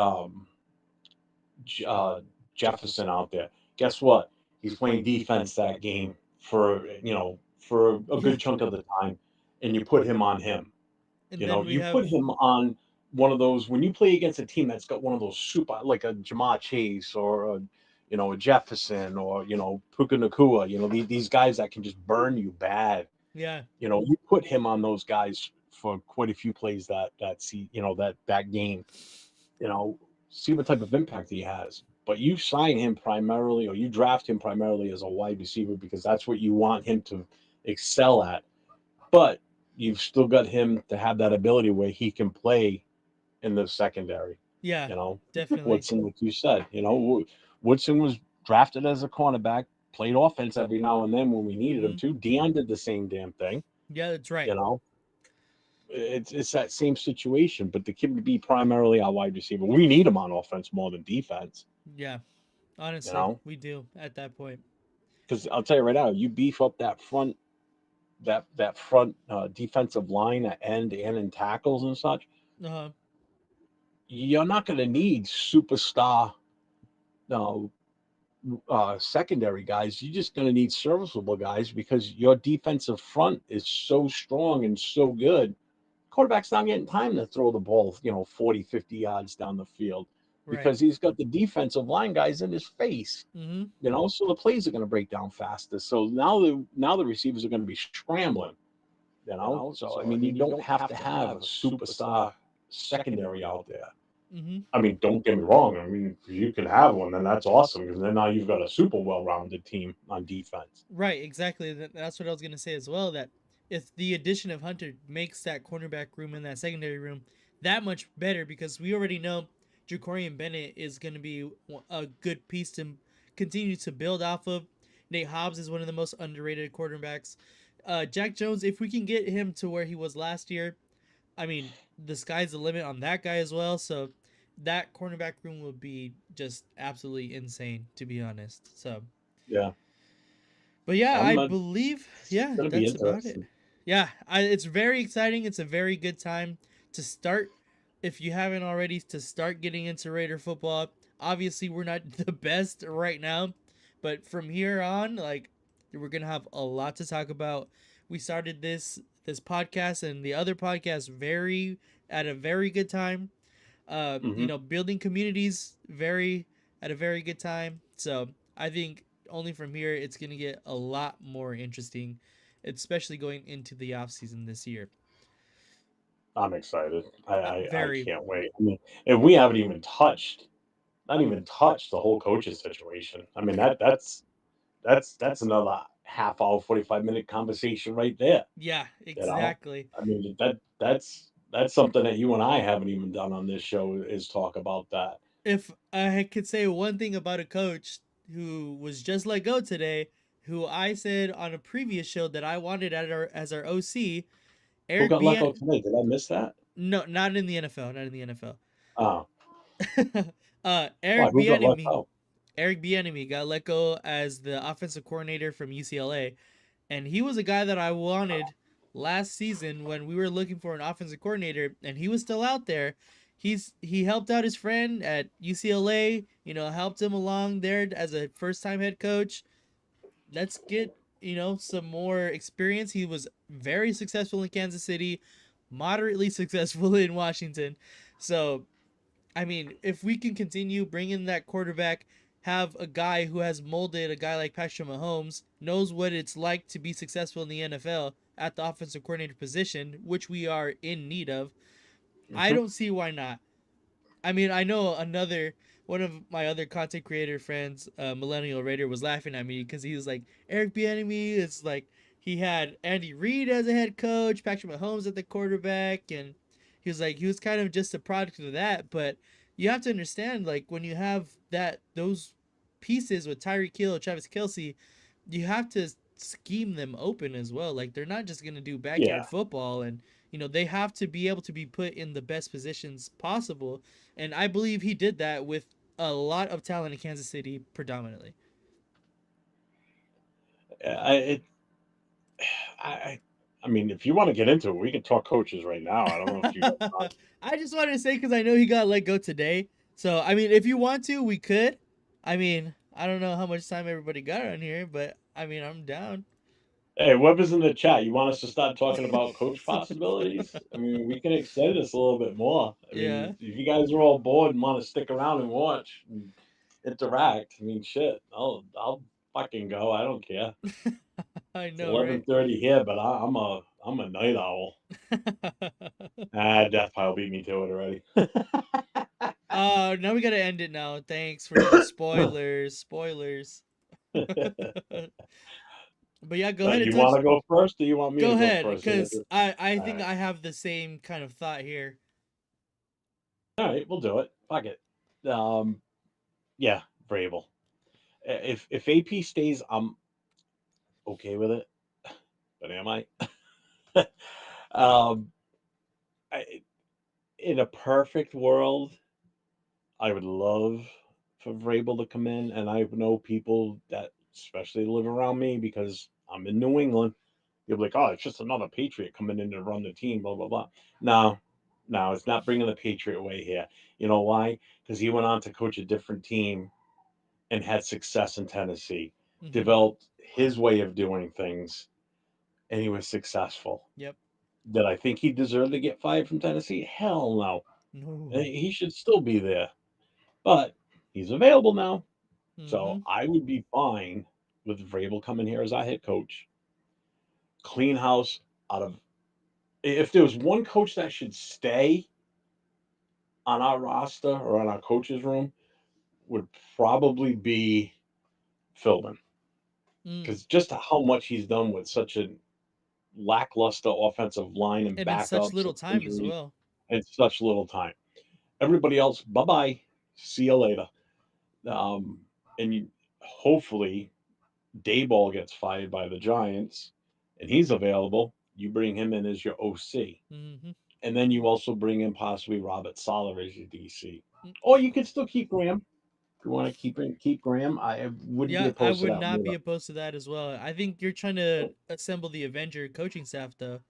J- uh, Jefferson out there. Guess what? He's playing defense that game for a Yeah. good chunk of the time, and you put him on him. And then we You put have him on one of those when you play against a team that's got one of those super like a Jamar Chase or a Jefferson or Puka Nakua. These guys that can just burn you bad. yeah. You put him on those guys for quite a few plays that see that game. You know, See what type of impact he has. But you sign him primarily, or you draft him primarily as a wide receiver because that's what you want him to excel at. But you've still got him to have that ability where he can play in the secondary. Yeah. You know, Definitely. Woodson, like you said, Woodson was drafted as a cornerback, played offense every now and then when we needed him Mm-hmm. to. Dion did the same damn thing. Yeah, that's right. You know, it's that same situation, but the kid would be primarily our wide receiver. We need him on offense more than defense. Yeah. You Honestly, know, we do at that point. because I'll tell you right now, you beef up that front defensive line at end and in tackles and such. Uh huh. You're not going to need superstar uh, secondary guys. You're just going to need serviceable guys because your defensive front is so strong and so good. Quarterback's not getting time to throw the ball, 40, 50 yards down the field Right. because he's got the defensive line guys in his face. Mm-hmm. So the plays are going to break down faster. So now the receivers are going to be scrambling. So I mean, you don't have to have a superstar secondary out there. Mm-hmm. I mean, don't get me wrong. I mean, if you can have one, then that's awesome because then now you've got a super well-rounded team on defense. Right, exactly. That's what I was gonna say as well. That if the addition of Hunter makes that cornerback room and that secondary room that much better, because we already know Jacorian Bennett is gonna be a good piece to continue to build off of. Nate Hobbs is one of the most underrated quarterbacks. Jack Jones, if we can get him to where he was last year, I mean, the sky's the limit on that guy as well. So that cornerback room will be just absolutely insane, to be honest. So Yeah, but yeah, I'm I not. believe It's yeah, going to be that's about it. interesting. Yeah, it's very exciting. It's a very good time to start. If you haven't already, to start getting into Raider football. Obviously, we're not the best right now, but from here on, like we're gonna have a lot to talk about. We started this podcast and the other podcast very at a very good time. Hmm. Building communities very at a very good time. So I think only from here it's gonna get a lot more interesting, especially going into the off season this year. I'm excited. I Very. can't wait. I mean, and we haven't even touched, not even touched the whole coaches situation. I mean, that's another half hour, 45-minute conversation right there. Yeah, You know, exactly. I mean that's something that you and I haven't even done on this show is talk about that. If I could say one thing about a coach who was just let go today, who I said on a previous show that I wanted at our as our OC, Who Eric got let B. go today? Did I miss that? No, not in the NFL, not in the NFL. Oh, why? Eric Who got let Bieniemy, go? Eric Bieniemy got let go as the offensive coordinator from UCLA, and he was a guy that I wanted last season when we were looking for an offensive coordinator, and he was still out there. He helped out his friend at UCLA, helped him along there as a first time head coach. Let's get some more experience. He was very successful in Kansas City, moderately successful in Washington. So I mean, if we can continue bringing that quarterback, have a guy who has molded a guy like Patrick Mahomes, knows what it's like to be successful in the NFL at the offensive coordinator position, which we are in need of, I Mhm. don't see why not. I mean, I know another one of my other content creator friends, Millennial Raider, was laughing at me because he was like, Eric Bieniemy is like he had Andy Reid as a head coach, Patrick Mahomes at the quarterback, and he was like he was kind of just a product of that. But you have to understand, like when you have those pieces with Tyreek Hill, Travis Kelsey, you have to scheme them open as well. Like they're not just gonna do Yeah. backyard football, and they have to be able to be put in the best positions possible, and I believe he did that with a lot of talent in Kansas City predominantly. I it I I mean, if you wanna get into it, we can talk coaches right now. I don't know if you got time. I just wanted to say because I know he got let go today. So I mean, if you want to, we could. I mean, I don't know how much time everybody got on here, but I mean, I'm down. Hey, whoever's in the chat, you want us to start talking about coach possibilities? I mean, we can extend this a little bit more. I Yeah, mean, if you guys are all bored and wanna stick around and watch and interact, I mean, shit, I'll fucking go, I don't care. I It's know, right? 11:30 here, but I'm a night owl. Ah, Death Pile beat me to it already. Now we gotta end it now. Thanks for the spoilers. Spoilers. But yeah, go ahead and You touch. wanna go first, or you want me Go to go ahead, first here? because I think Alright. I have the same kind of thought here. Alright, we'll do it. Fuck it. Um, yeah, Vrabel. If AP stays, I'm okay with it, but am I? Um, I in a perfect world, I would love for Vrabel to come in, and I know people that especially live around me because I'm in New England. You'll be like, "Oh, it's just another Patriot coming in to run the team." Blah blah blah. No, no, it's not bringing the Patriot way here. You know why? Because he went on to coach a different team and had success in Tennessee, Mm-hmm. developed his way of doing things, and he was successful. Yep. Did I think he deserved to get fired from Tennessee? Hell no. No. He should still be there, but he's available now. Mm-hmm. So I would be fine with Vrabel coming here as our head coach, clean house out of. If there was one coach that should stay on our roster or on our coaches room, would probably be Philbin, Mm. because just how much he's done with such a lackluster offensive line and And in such backups little and time as injuries well. in such little time. Everybody else, bye bye, see you later. Um, and hopefully Dayball gets fired by the Giants, and he's available. You bring him in as your OC, Mm-hmm. and then you also bring in possibly Robert Sala as your DC, or you could still keep Graham if you want to keep Graham. I wouldn't be Yeah, I opposed to would that not be either. opposed to that as well. I think you're trying to assemble the Avenger coaching staff, though.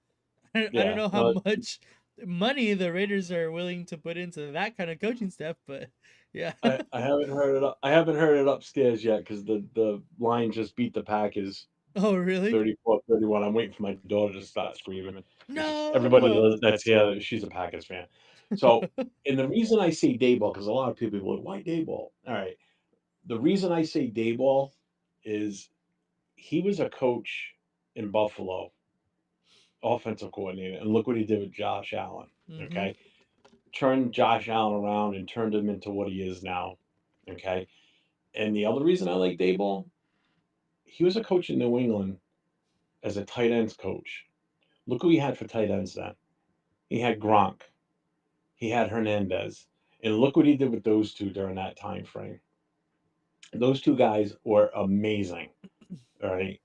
I don't Yeah, know how much money the Raiders are willing to put into that kind of coaching staff, but yeah. I haven't heard it. I haven't heard it upstairs yet because the line just beat the Packers Oh, really? 34-31. I'm waiting for my daughter to start screaming. It's just everybody No. that's here, she's a Packers fan. So, and the reason I say Dayball, because a lot of people are like, why Dayball? All right. The reason I say Dayball is he was a coach in Buffalo offensive coordinator, and look what he did with Josh Allen. Mm-hmm. Okay, turned Josh Allen around and turned him into what he is now. Okay, and the other reason I like Dayball, he was a coach in New England as a tight ends coach. Look who he had for tight ends then. He had Gronk, he had Hernandez, and look what he did with those two during that time frame. Those two guys were amazing. All right.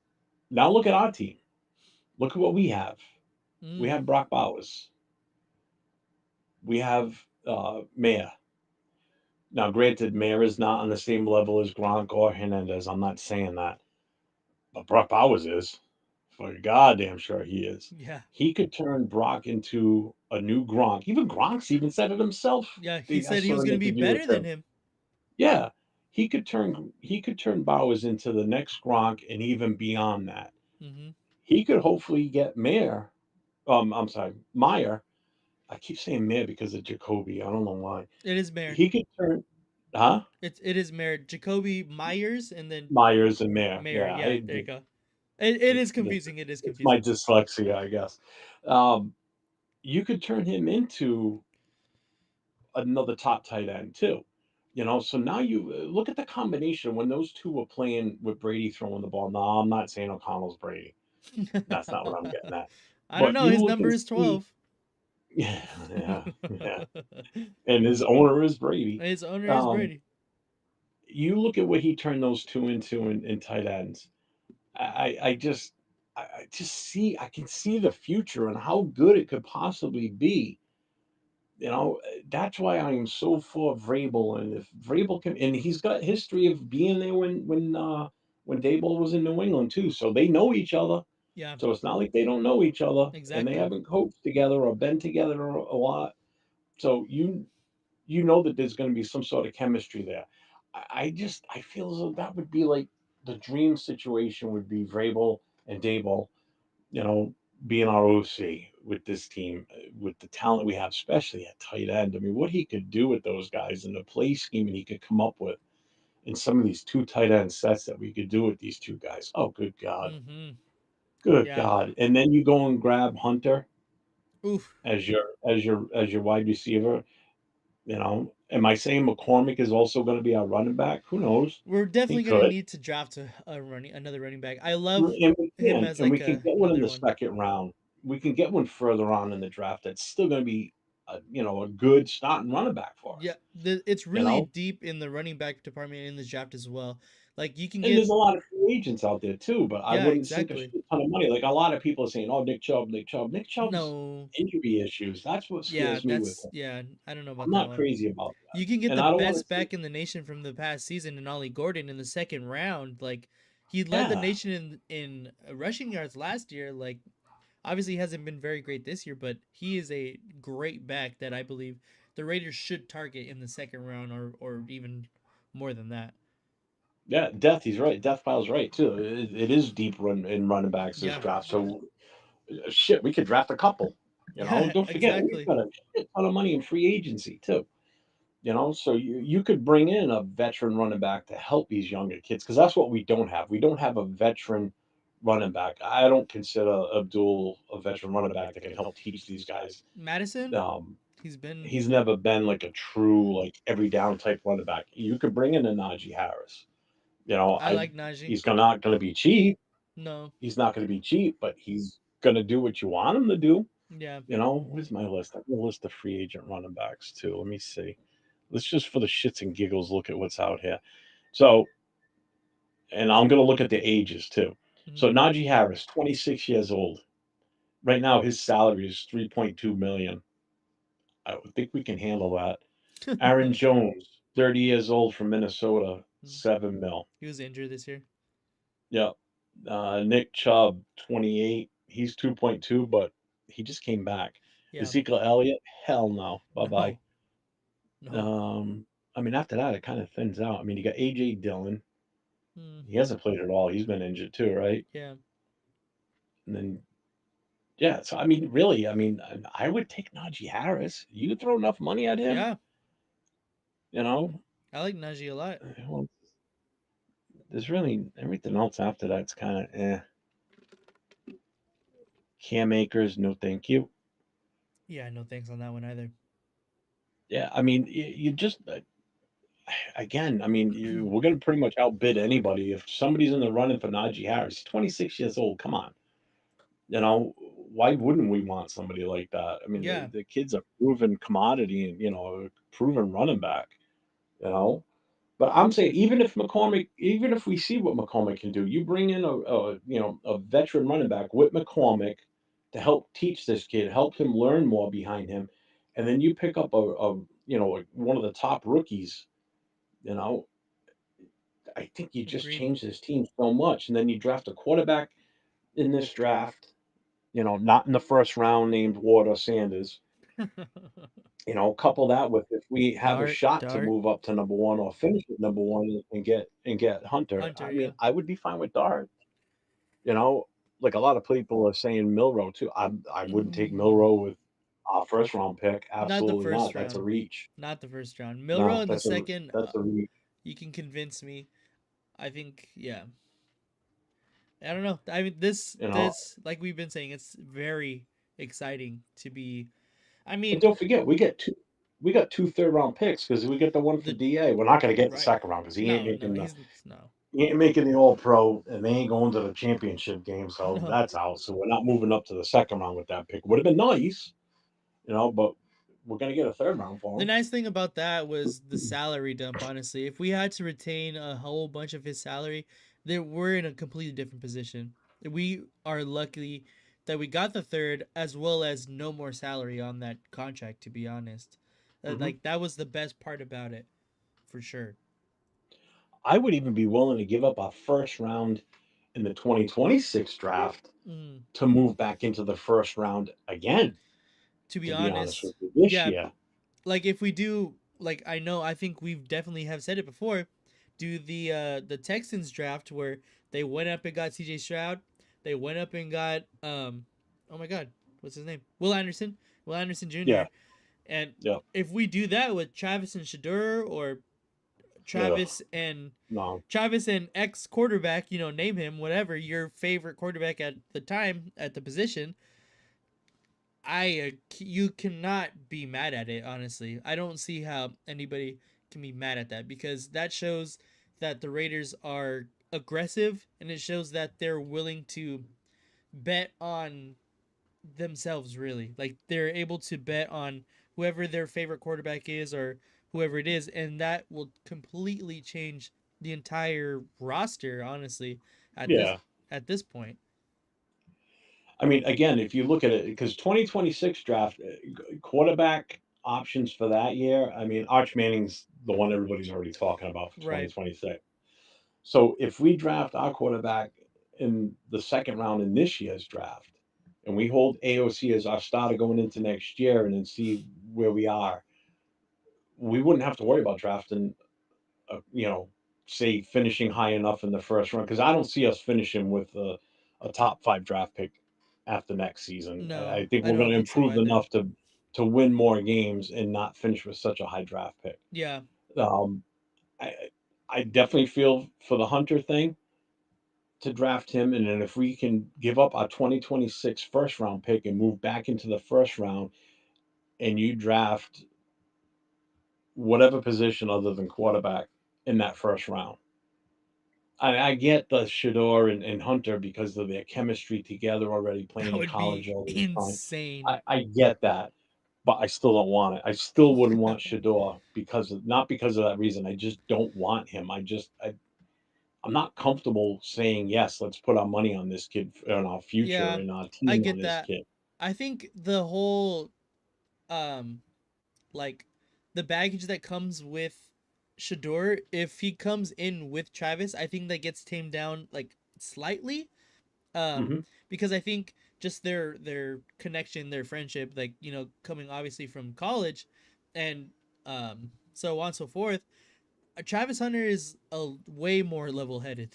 Now look at our team. Look at what we have. We Mm. have Brock Bowers. We have Mayer. Now, granted, Mayer is not on the same level as Gronk or Hernandez. I'm not saying that, but Brock Bowers is. For goddamn sure he is. Yeah. He could turn Brock into a new Gronk. Even Gronk's even said it himself. Yeah. He I said he saw was an gonna be interview with better than him. him. Yeah, he could turn Bowers into the next Gronk and even beyond that. Mm-hmm. He could hopefully get Mayer. I'm sorry, Meyer. I keep saying Mayer because of Jacoby. I don't know why. It is Mayor. He could turn, huh? It is Mayor Jacoby Myers and then Myers and Mayer. Mayor. Yeah, Yeah. There you go. It is confusing. It is it's my confusing. dyslexia, I guess. Um, you could turn him into another top tight end too. So now you look at the combination when those two were playing with Brady throwing the ball. No, I'm not saying O'Connell's Brady. That's not what I'm getting at. I don't But know. you His look number and is see, 12. yeah, yeah, yeah. And his owner is Brady. His owner is Um, Brady. you look at what he turned those two into in tight ends. I just see I can see the future and how good it could possibly be. That's why I am so for Vrabel. And if Vrabel can, and he's got history of being there when Daboll was in New England too, so they know each other. Yeah. So it's not like they don't know each other, and they Exactly. haven't coached together or been together a lot. So you know that there's going to be some sort of chemistry there. I feel as though that would be like the dream situation would be Vrabel and Daboll, you know, being our OC with this team, with the talent we have, especially at tight end. I mean, what he could do with those guys and the play scheme he could come up with in some of these two tight end sets that we could do with these two guys. Oh, good God. Mm-hmm. Good Yeah. God. And then you go and grab Hunter Oof. as your wide receiver. Am I saying McCormick is also going to be our running back? Who knows? We're He definitely gonna could. need to draft another running back. I love And we him can, as and we like can get one in another the one. second round. We can get one further on in the draft that's still going to be, a good starting running back for Yeah, us. it's You really know, deep in the running back department in the draft as well. Like you can and get there's a lot of free agents out there too. But I yeah, wouldn't sink a exactly. shit ton of money. Like a lot of people are saying, "Oh, Nick Chubb, Nick Chubb." Nick Chubb's No, injury issues. That's what yeah, scares me with that's him. yeah. I don't know I'm about that not one. crazy about You can that, get and the I don't want best to see. back in the nation from the past season in Ollie Gordon in the second round. Like he led the Yeah, nation in rushing yards last year. Like obviously he hasn't been very great this year, but he is a great back that I believe the Raiders should target in the second round or even more than that. yeah, Death. He's right. Death Pile's right too. It is deep run in running backs this Yeah. draft. So shit, we could draft a couple. Yeah, Don't forget we've exactly. got a shit ton of money in free agency too. So you could bring in a veteran running back to help these younger kids because that's what we don't have. We don't have a veteran running back. I don't consider Abdul a veteran running back that can help teach these guys. Madison, Um, he's been he's never been like a true like every down type running back. You could bring in a Najee Harris. I I like Najee. he's not going to be cheap. No. He's not going to be cheap, but he's going to do what you want him to do. Yeah. Where's my list? I have a list of free agent running backs too. Let me see. Let's just for the shits and giggles look at what's out here. So, and I'm going to look at the ages too. Mhm. So Najee Harris, 26 years old. Right now, his salary is 3.2 million. I would think we can handle that. Aaron Jones, 30 years old from Minnesota, 7 mil. He was injured this year. Yep. Nick Chubb, 28. He's 2.2, but he just came back. Yeah. Ezekiel Elliott, hell no. Bye bye. No. No. Um, after that, it kind of thins out. You got AJ Dillon. Hmm. He hasn't played at all. He's been injured too, right? Yeah. And then, yeah. So, really, I would take Najee Harris. You could throw enough money at him, Yeah. you know. I like Najee a lot. Well, there's really everything else after that's kind of eh. Cam Akers, no thank you. Yeah, no thanks on that one either. Yeah, I mean, you just again, I mean, we're gonna pretty much outbid anybody. If somebody's in the running for Najee Harris, he's 26 years old. Come on, you know, why wouldn't we want somebody like that? I mean, Yeah, the kid's a proven commodity and a proven running back. You know, but I'm saying even if we see what McCormick can do, you bring in a veteran running back with McCormick to help teach this kid, help him learn more behind him, and then you pick up one of the top rookies. You know, I think you just agreed. change this team so much, and then you draft a quarterback in this draft. Not in the first round, named Ward Sanders. Couple that with if we have a shot to Dart, move up to number 1 or finish at number 1 and get Hunter, Hunter. I Yeah. mean, I would be fine with Dart, you know? Like, a lot of people are saying Milrow too. I wouldn't take Mm, Milrow with a first round pick, not the absolutely first not, that's a round. reach. Not the first round. Milrow No, in the second. that's a reach, You can convince me. I think. Yeah. I don't know. I mean, this you know? this like we've been saying, it's very exciting to be. I And mean, don't forget, we got 2 third-round picks because we get the one for the DA. We're not gonna get the right. second round because No, no, he's no, he ain't making the All-Pro, and they ain't going to the championship game, so no. that's out. So we're not moving up to the second round with that pick. Would have been nice, but we're gonna get a third round The for nice thing about that was the salary dump. Honestly, if we had to retain a whole bunch of his salary, then we're in a completely different position. We are lucky that we got the third, as well as no more salary on that contract. To be honest, him. like that was the best part about it, for sure. I would even be willing to give up a first round in the 2026 draft Mm. to move back into the first round again, To be to be honest with honest, you, this yeah, year. like if we do, like I think we've definitely have said it before, do the Texans draft where they went up and got CJ Stroud, they went up and got oh my god, what's his name, Will Anderson Yeah, Jr. And yeah, if we do that with Travis and Shadur, or yeah. Travis and No, ex quarterback, name him whatever your favorite quarterback at the time at the position, you cannot be mad at it. Honestly, I don't see how anybody can be mad at that, because that shows that the Raiders are aggressive, and it shows that they're willing to bet on themselves. Really, like they're able to bet on whoever their favorite quarterback is, or whoever it is, and that will completely change the entire roster. Honestly, at this yeah. at this point, I mean, again, if you look at it, because 2026 draft quarterback options for that year. I mean, Arch Manning's the one everybody's already talking about for right? 2026. So if we draft our quarterback in the second round in this year's draft, and we hold AOC as our starter going into next year, and then see where we are, we wouldn't have to worry about drafting, uh, you know, say finishing high enough in the first round because I don't see us finishing with a top 5 draft pick after next season. I No, think I we're going don't to think so improve either. enough to win more games and not finish with such a high draft pick. Yeah. Um, I I definitely feel for the Hunter thing to draft him, and then if we can give up our 2026 first round pick and move back into the first round, and you draft whatever position other than quarterback in that first round. I get the Shador and Hunter because of their chemistry together already That playing in would college be all this time. insane. I get that, but I still don't want it. I still wouldn't want Shador not because of that reason. I just don't want him. I'm not comfortable saying yes. Let's put our money on this kid and our future Yeah, and our I team on get this that. kid. I think the whole um like the baggage that comes with Shador, if he comes in with Travis, I think that gets tamed down like slightly. Um Hmm. because I think just their connection, their friendship, like, coming obviously from college, and so on and so forth. Travis Hunter is a way more level headed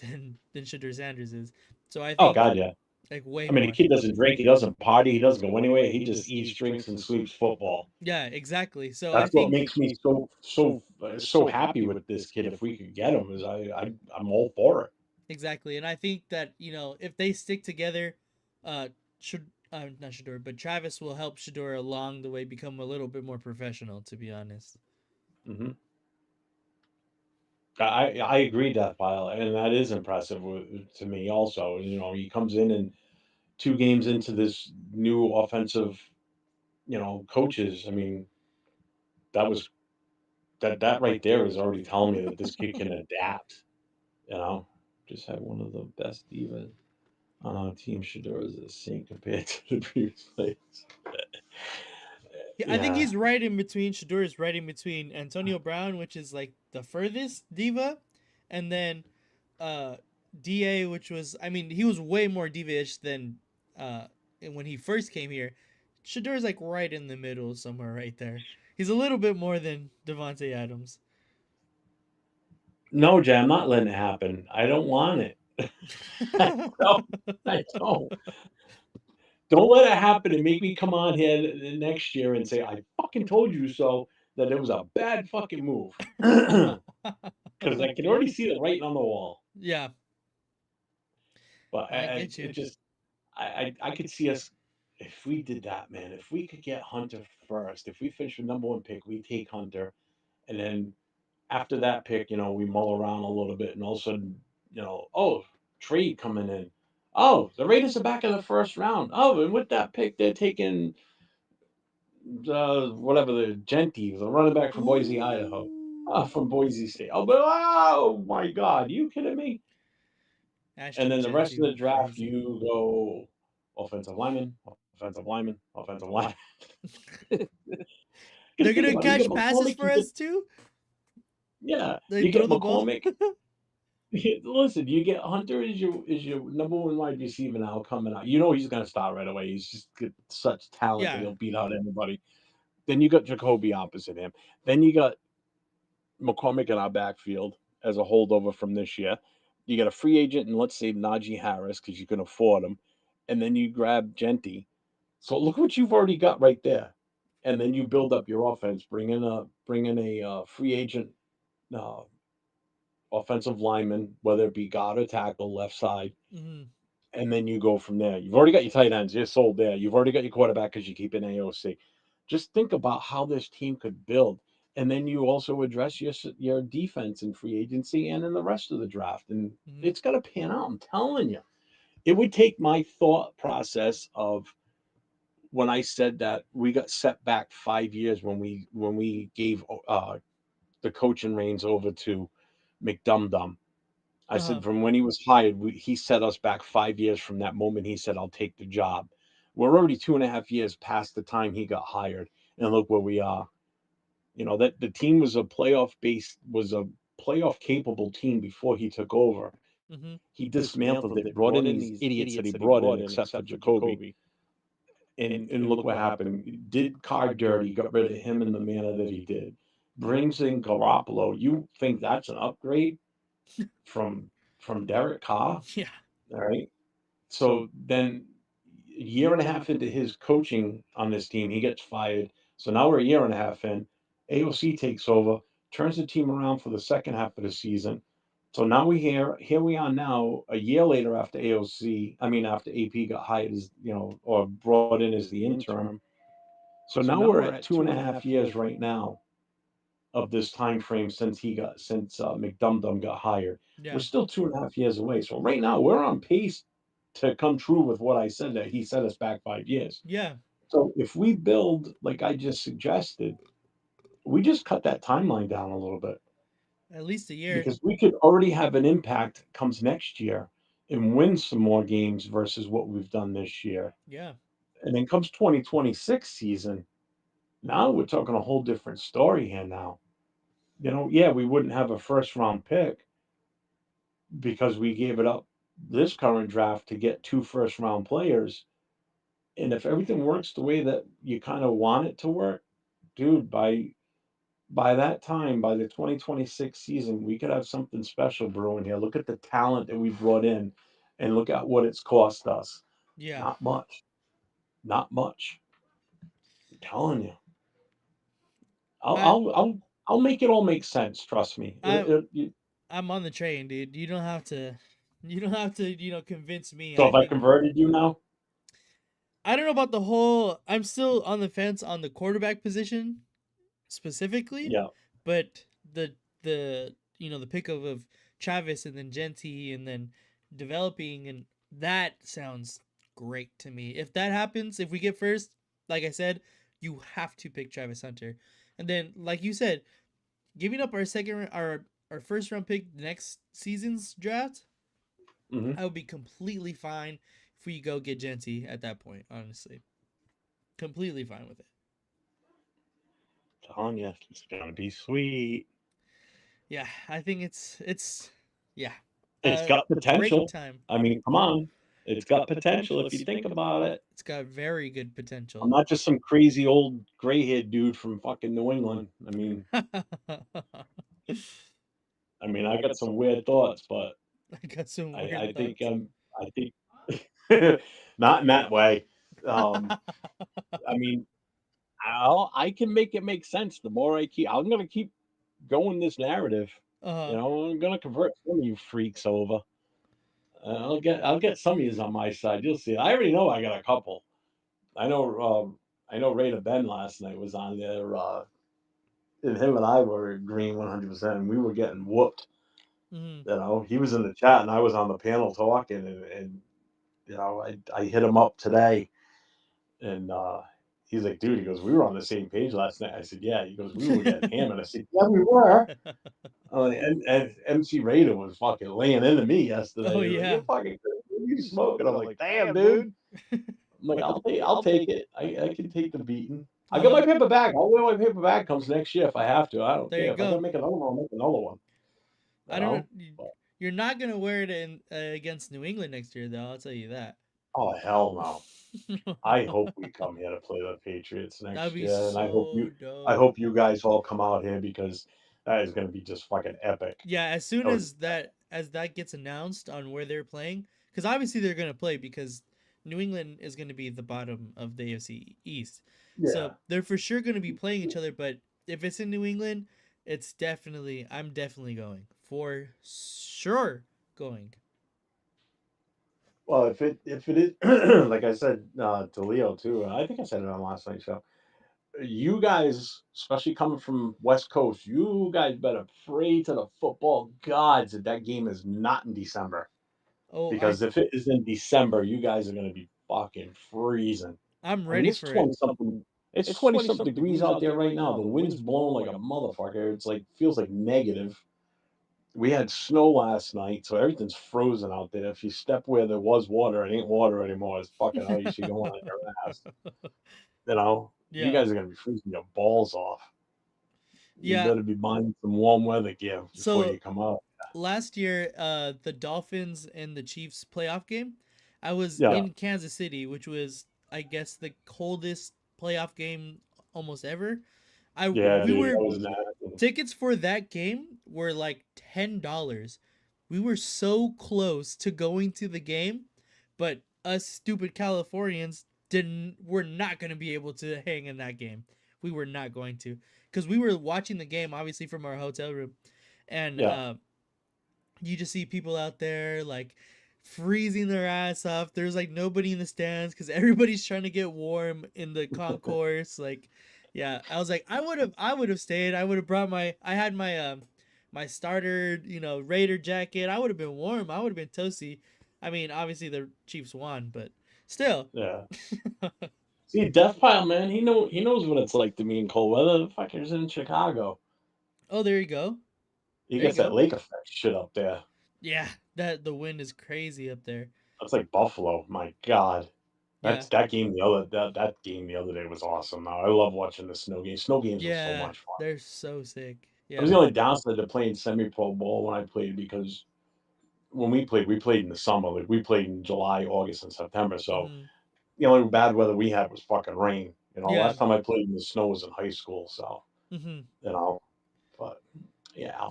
than Shador Sanders is. So I Oh think, God, yeah. like, way I mean, the more. kid doesn't drink, he doesn't party, he doesn't go anywhere. He just eats, drinks, and sleeps football. Yeah, exactly. So I That's what think makes me so happy with this kid. If we could get him, is I'm all for it. exactly, and I think that if they stick together, should not Shador, but Travis will help Shador along the way become a little bit more professional. To be honest. Hmm. I agree, Death Pile, and that is impressive to me. Also, he comes in and 2 games into this new offensive, coaches. I mean, that was that right there is already telling me that this kid can adapt. You know, just had one of the best divas on our team. Shador is a saint compared to the previous players. Yeah, I think Yeah. he's right in between. Shador is right in between Antonio Brown, which is like the furthest diva, and then uh Da, which was, I mean, he was way more diva-ish than uh when he first came here. Shador's like right in the middle somewhere right there. He's a little bit more than Devonte Adams. No, Jay, I'm not letting it happen. I don't want it. I don't. I don't. Don't let it happen and make me come on here next year and say, I fucking told you so, that it was a bad fucking move. Because I can already see the writing on the wall. Yeah, But I get it you. just, I could see us, if we did that, man, if we could get Hunter first, if we finish with #1 pick, we take Hunter. And then after that pick, we mull around a little bit and all of a sudden, oh, trade coming in. Oh, the Raiders are back in the first round. Oh, and with that pick, they're taking whatever the Genty, the running back from Boise, Idaho. From Ooh. Boise State. Oh my God, you kidding me? And Ashton then the rest Genty of would the be draft, crazy. you go offensive lineman, offensive lineman, offensive lineman. Because They're think gonna about it, you get catch passes McCormick, for us too. They you throw get the ball. McCormick. Listen, you get Hunter is your #1 wide receiver now coming out. You know he's gonna start right away. He's just got such talent that Yeah. he'll beat out anybody. Then you got Jacoby opposite him. Then you got McCormick in our backfield as a holdover from this year. You got a free agent, and let's say Najee Harris because you can afford him, and then you grab Genty. So look what you've already got right there, and then you build up your offense. Bring in a free agent uh, offensive lineman, whether it be guard or tackle, left side, Hmm. and then you go from there. You've already got your tight ends. You're sold there. You've already got your quarterback because you keep an AOC. Just think about how this team could build, and then you also address your defense in free agency and in the rest of the draft, and Hmm. it's going to pan out. I'm telling you, it would take my thought process of when I said that we got set back 5 years when we gave the coaching reins over to McDumdum. I Uh huh. said from when he was hired, he set us back 5 years from that moment he said, I'll take the job. We're already 2.5 years past the time he got hired. And look where we are. That the team was a playoff capable team before he took over. Hmm. He dismantled it, brought in these idiots that he brought in, except for Jacoby. And look what happened. Did Carr dirty, got rid of him in the manner that he did. Brings in Garoppolo. You think that's an upgrade from Derek Carr? Yeah. All right. So then a year and a half into his coaching on this team, he gets fired. So now we're a year and a half in. AOC takes over, turns the team around for the second half of the season. So now here we are now, a year later after after AP got hired as, or brought in as the interim. So now we're at 2.5 years right now of this time frame since McDumdum got hired. We're Yeah. still 2.5 years away. So right now we're on pace to come true with what I said that he set us back 5 years. Yeah. So if we build like I just suggested, we just cut that timeline down a little bit At least a year. because we could already have an impact comes next year and win some more games versus what we've done this year. Yeah. And then comes 2026 season, now we're talking a whole different story here now. Yeah, we wouldn't have a first round pick because we gave it up this current draft to get 2 first round players. And if everything works the way that you kind of want it to work, dude, by that time, by the 2026 season, we could have something special brewing here. Look at the talent that we brought in and look at what it's cost us. Yeah. Not much. Not much. I'm telling you. I'll I I'll I'll I'll make it all make sense, trust me. I I'm on the train, dude. You don't have to. You don't have to. Convince me. So I if I think. converted you now? I don't know about the whole. I'm still on the fence on the quarterback position specifically, Yeah. but the the pick of Travis and then Genty and then developing, and that sounds great to me. If that happens, if we get first, like I said, you have to pick Travis Hunter, and then like you said, giving up our our first round pick next season's draft, Hmm. I would be completely fine if we go get Genty at that point. Honestly, completely fine with it. Telling you, it's gonna be sweet. Yeah, I think it's yeah, It's got great potential. time. I mean, come on. It's got potential if you think about it. It's got very good I'm potential. not just some crazy old gray-haired dude from fucking New England. I mean, I got some weird thoughts, but I got some I, weird I think thoughts. I think not in that way. Um, I mean, I can make it make sense. The more I'm gonna keep going this narrative. uh I'm gonna convert some of you freaks over. I'll get some of yous on my side. You'll see. I already know I got a couple. I know I know Raider Ben last night was on there. And him and I were agreeing 100%. And we were getting whooped. mm, He was in the chat and I was on the panel talking, and I hit him up today, and he's like, dude, he goes, we were on the same page last night. I said, yeah. He goes, we were getting hammered. I said, yeah, we were. And MC Raider was fucking laying into me oh yesterday. He's like, yeah. you're fucking crazy. What are you smoking? I'm like, damn, dude. I'm like, I'll take it. I can take the beating. I got my Uh-huh. paper bag. I'll wear my paper bag comes next year if I have to. I don't There you care. If I gotta go. make another one, I'll make another one. You I don't know. know? But, You're not gonna wear it in against New England next year, though. I'll tell you that. oh hell no. I hope we come here to play the Patriots That'd next be year, and I hope so you I dope. hope you guys all come out here because that is gonna be just fucking epic. Yeah, as soon That would as that gets announced on where they're playing, because obviously they're gonna play because New England is gonna be the bottom of the AFC East, yeah. so they're for sure gonna be playing each other. But if it's in New England, I'm definitely going for sure going. Well, if it is like I said to Leo too, I think I said it on last night's show. You guys, especially coming from West Coast, you guys better pray to the football gods that that game is not in December. Oh, Because if it is in December, you guys are going to be fucking freezing. I'm I mean, ready it's for it. 20 something. It's 20 something degrees out there right now. The wind's blowing like a motherfucker. It's like feels like negative. We had snow last night, so everything's frozen out there. If you step where there was water, it ain't water anymore. It's fucking ice. You're going on your ass. You Yeah, guys are gonna be freezing your balls off. You yeah. better be buying some warm weather gear before So you come out. last year, the Dolphins and the Chiefs playoff game, I was Yeah, in Kansas City, which was, I guess, the coldest playoff game almost ever. I yeah, we dude, that were was nasty. Tickets for that game were like $10. We were so close to going to the game, but us stupid Californians didn't. We're not going to be able to hang in that game. We were not going to, because we were watching the game obviously from our hotel room, and Yeah, you just see people out there like freezing their ass off. There's like nobody in the stands because everybody's trying to get warm in the concourse. Like, yeah, I was like, I would have stayed. I would have brought I had my starter, Raider jacket. I would have been warm. I would have been toasty. I mean, obviously the Chiefs won, but still. yeah. See, Death Pile, man, he knows what it's like to be in cold weather. The fucker's in Chicago. Oh, there you go. He There you gets that go. lake effect shit up there. Yeah, that the wind is crazy up there. That's like Buffalo. My God. Yeah. That game the other day was awesome. Now I love watching the snow games. Snow games are so Yeah, much fun. they're so sick. That was Yeah. the only downside to playing semi-pro ball when I played because when we played in the summer. Like we played in July, August, and September. So Mhm. the only bad weather we had was fucking rain. Yeah. Last time I played in the snow was in high school. So Mhm. you know, but yeah,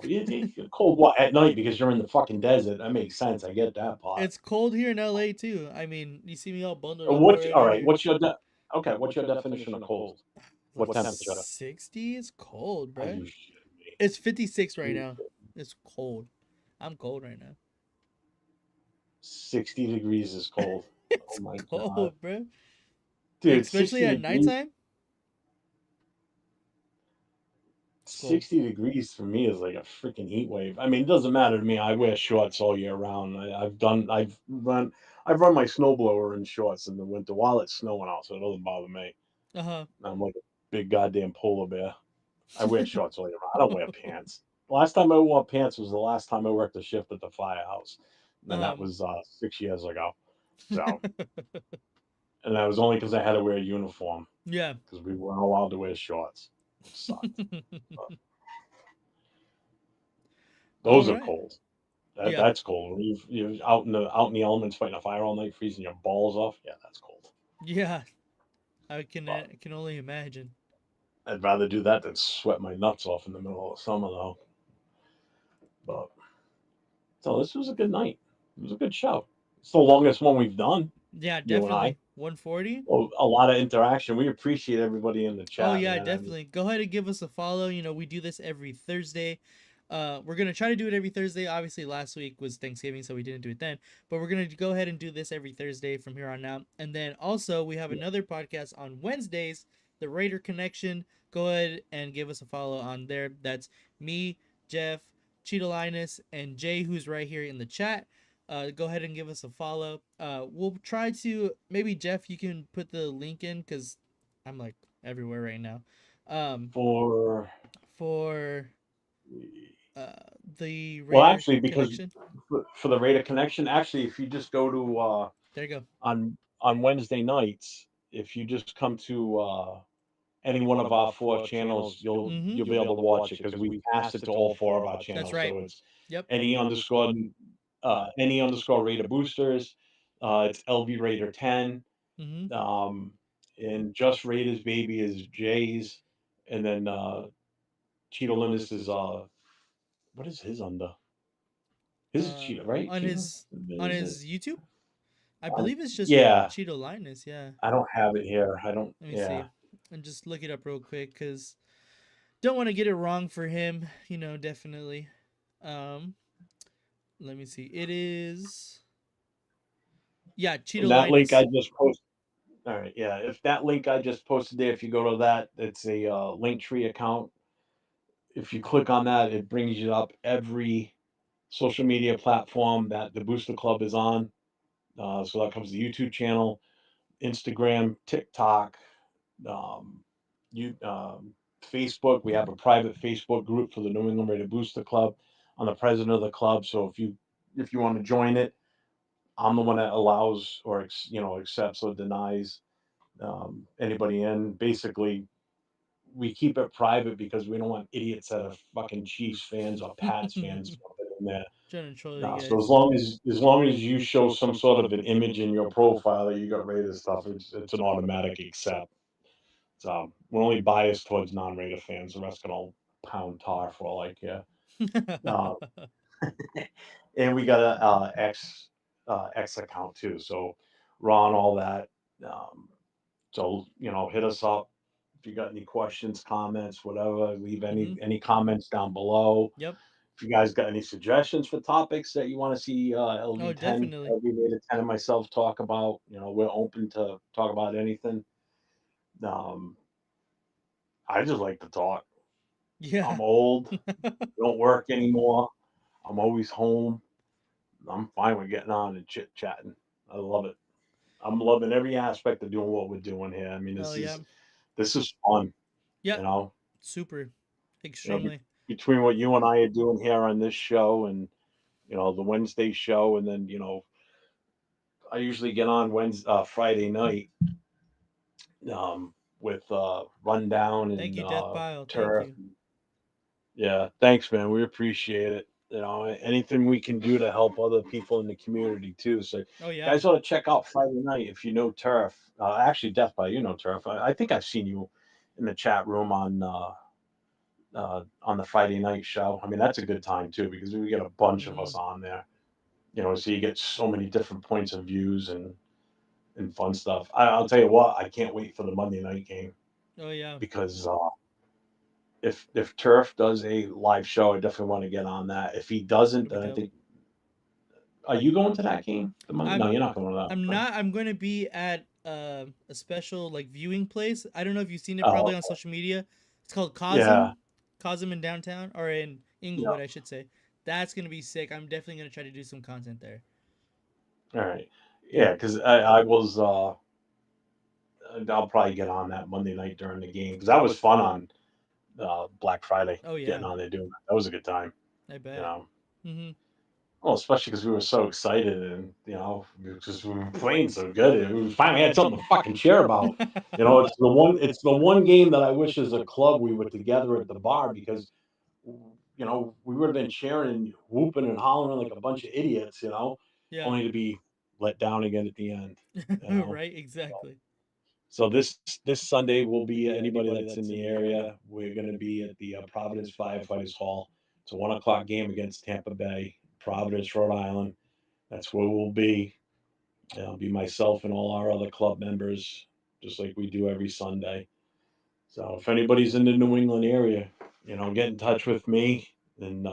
cold at night because you're in the fucking desert. That makes sense. I get that part. It's cold here in LA too. I mean, you see me all bundled up What? All already right. here. Okay? What's your definition of cold? Like What temperature? 60 is cold, Are bruh. you shitting me? It's 56 right You now. It's cold. I'm cold right now. 60 degrees is cold. Oh It's my god. cold, bruh. Dude, especially 60 at degrees. nighttime. It's cold. 60 degrees for me is like a freaking heat wave. I mean, it doesn't matter to me. I wear shorts all year round. I've run my snowblower in shorts in the winter while it's snowing out, so it doesn't bother me. Uh I'm like a big goddamn polar bear. I wear huh. shorts all year round. I don't wear pants. The last time I wore pants was the last time I worked a shift at the firehouse, and that um. was 6 years ago. So, and that was only because I had to wear a uniform Yeah. because we weren't allowed to wear shorts, which sucked. But All those are right. cold. Yeah. That's cold. When you're out in the elements fighting a fire all night, freezing your balls off. Yeah, that's cold. Yeah. But I can only imagine. I'd rather do that than sweat my nuts off in the middle of summer, though. But so this was a good night. It was a good show. It's the longest one we've done, Yeah, you and I. definitely. 140. Well, a lot of interaction. We appreciate everybody in the Oh chat, yeah, man. I mean, definitely. Go ahead and give us a follow. You know, we do this every Thursday. We're gonna try to do it every Thursday. Obviously, last week was Thanksgiving, so we didn't do it then. But we're gonna go ahead and do this every Thursday from here on out. And then also we have yeah, another podcast on Wednesdays, the Raider Connection. Go ahead and give us a follow on there. That's me, Jeff, Cheeto Linus, and Jay, who's right here in the chat. Go ahead and give us a follow. We'll try to maybe Jeff, you can put the link in because I'm like everywhere right now. Um, for for uh, the well, Raider actually, because connection. for the rate of connection, actually, if you just go to There you go. on Wednesday nights, if you just come to any one of our four channels, Mm-hmm. you'll be able to watch it because we passed it to all four of our That's channels. right. So it's Yep. any underscore Raider boosters. It's LV Raider 10. Mm-hmm. Um, and Just Raiders Baby is Jay's, and then Cheeto Linus is what is his under? His is Cheetah, right? Cheetah? On Is it? his YouTube, I believe it's just Yeah, Cheeto Linus. Yeah. I don't have it here. I don't. Let me Yeah, see, and just look it up real quick because don't want to get it wrong for him. You know, definitely. Um, Let me see. It is yeah, and Cheeto that link I Linus. just posted. All right, yeah. If that link I just posted there, if you go to that, it's a Linktree account. If you click on that, it brings you up every social media platform that the Booster Club is on. So that comes the YouTube channel, Instagram, TikTok, um, you Facebook. We have a private Facebook group for the New England Raider Booster Club. I'm the president of the club, so if you want to join it, I'm the one that allows or accepts or denies anybody in. Basically, we keep it private because we don't want idiots that are fucking Chiefs fans or Pats fans jumping in there. Trying to troll you So guys. as long as you show some sort of an image in your profile that you got Raider stuff, it's an automatic accept. So we're only biased towards non-Raider fans. The rest can all pound tar for all I care. Uh, and we got a X account too. So Ron, all that. Um, so hit us up if you got any questions, comments, whatever. Leave Mm-hmm. any comments down below. Yep. If you guys got any suggestions for topics that you want to see Oh, LV10, definitely. LV Raider 10 and myself talk about, we're open to talk about anything. Um, I just like to talk. Yeah. I'm old, don't work anymore. I'm always home. I'm fine with getting on and chit chatting. I love it. I'm loving every aspect of doing what we're doing here. I mean, Hell yeah. this is fun, you Yep. know. Super. You know, be, Extremely. between what you and I are doing here on this show and the Wednesday show, and then I usually get on Friday night with Rundown Thank and you, Death Pile. Thank Turf. you. Yeah, thanks, man. We appreciate it. Anything we can do to help other people in the community too. So, Oh yeah. guys ought to check out Friday night if you know Turf. Actually, Death by Turf. I think I've seen you in the chat room on the Friday night show. I mean, that's a good time too because we get a bunch of Mm-hmm. us on there. So you get so many different points of views and fun stuff. I'll tell you what, I can't wait for the Monday night game Oh yeah. because if Turf does a live show, I definitely want to get on that. If he doesn't, It'll be then I dope. think, are you going to that game? The Monday? No, I'm you're not going to that I'm one, right? not. I'm going to be at a special like viewing place. I don't know if you've seen it Oh, probably on social media. It's called yeah, Cosm in downtown or in yeah. Inglewood, I should say. That's gonna be sick. I'm definitely gonna try to do some content there. All right. Yeah. Yeah, because I was I'll probably get on that Monday night during the game because that was fun on Black Friday. Oh Getting yeah. on there doing that. That was a good time. I You bet. know. Mhm. Well, especially because we were so excited and because we were playing so good, and we finally had something to fucking cheer about. It's the one game that I wish as a club we were together at the bar because we would have been cheering and whooping and hollering like a bunch of idiots, Yeah. only to be let down again at the end. You know. Right. Exactly. So this Sunday will be anybody that's in the area. We're going to be at the Providence Firefighters Hall. It's a 1 o'clock game against Tampa Bay, Providence, Rhode Island. That's where we'll be. It'll be myself and all our other club members, just like we do every Sunday. So if anybody's in the New England area, get in touch with me and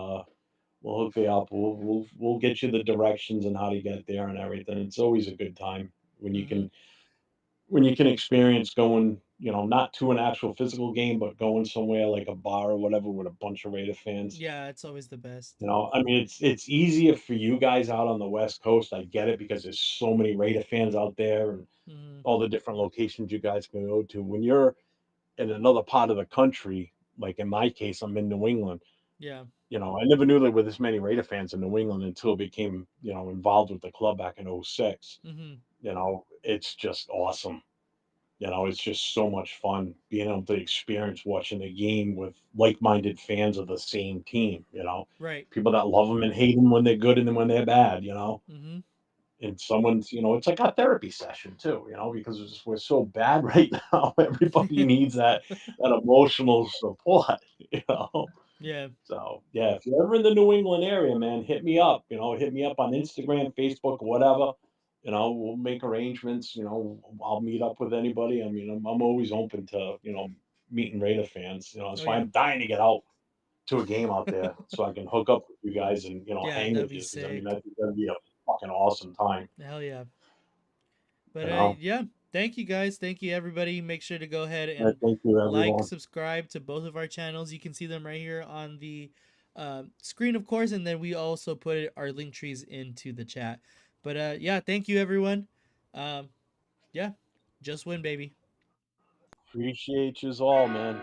we'll hook you up. We'll get you the directions and how to get there and everything. It's always a good time when you Mhm. can experience going, not to an actual physical game, but going somewhere like a bar or whatever with a bunch of Raider fans. Yeah, it's always the best. I mean, it's easier for you guys out on the West Coast. I get it because there's so many Raider fans out there and Mhm. all the different locations you guys can go to. When you're in another part of the country, like in my case, I'm in New England. Yeah. I never knew there were this many Raider fans in New England until I became, involved with the club back in '06. Mhm. It's just awesome. It's just so much fun being able to experience watching the game with like-minded fans of the same team. Right. People that love them and hate them when they're good and then when they're bad. Mhm. And someone's, it's like a therapy session too. Because we're so bad right now. Everybody needs that emotional support. You know. Yeah. So yeah, if you're ever in the New England area, man, hit me up. Hit me up on Instagram, Facebook, whatever. We'll make arrangements. I'll meet up with anybody. I mean, I'm always open to meeting Raider fans. That's Oh why yeah. I'm dying to get out to a game out there so I can hook up with you guys and Yeah, hang that'd with be you because I mean sick. that's gonna be a fucking awesome time. Hell yeah. But You know. yeah, thank you guys. Thank you everybody. Make sure to go ahead and Thank you, like, everyone. subscribe to both of our channels. You can see them right here on the screen, of course, and then we also put our link trees into the chat. But yeah, thank you everyone. Um, yeah, just win, baby. Appreciate you all, man.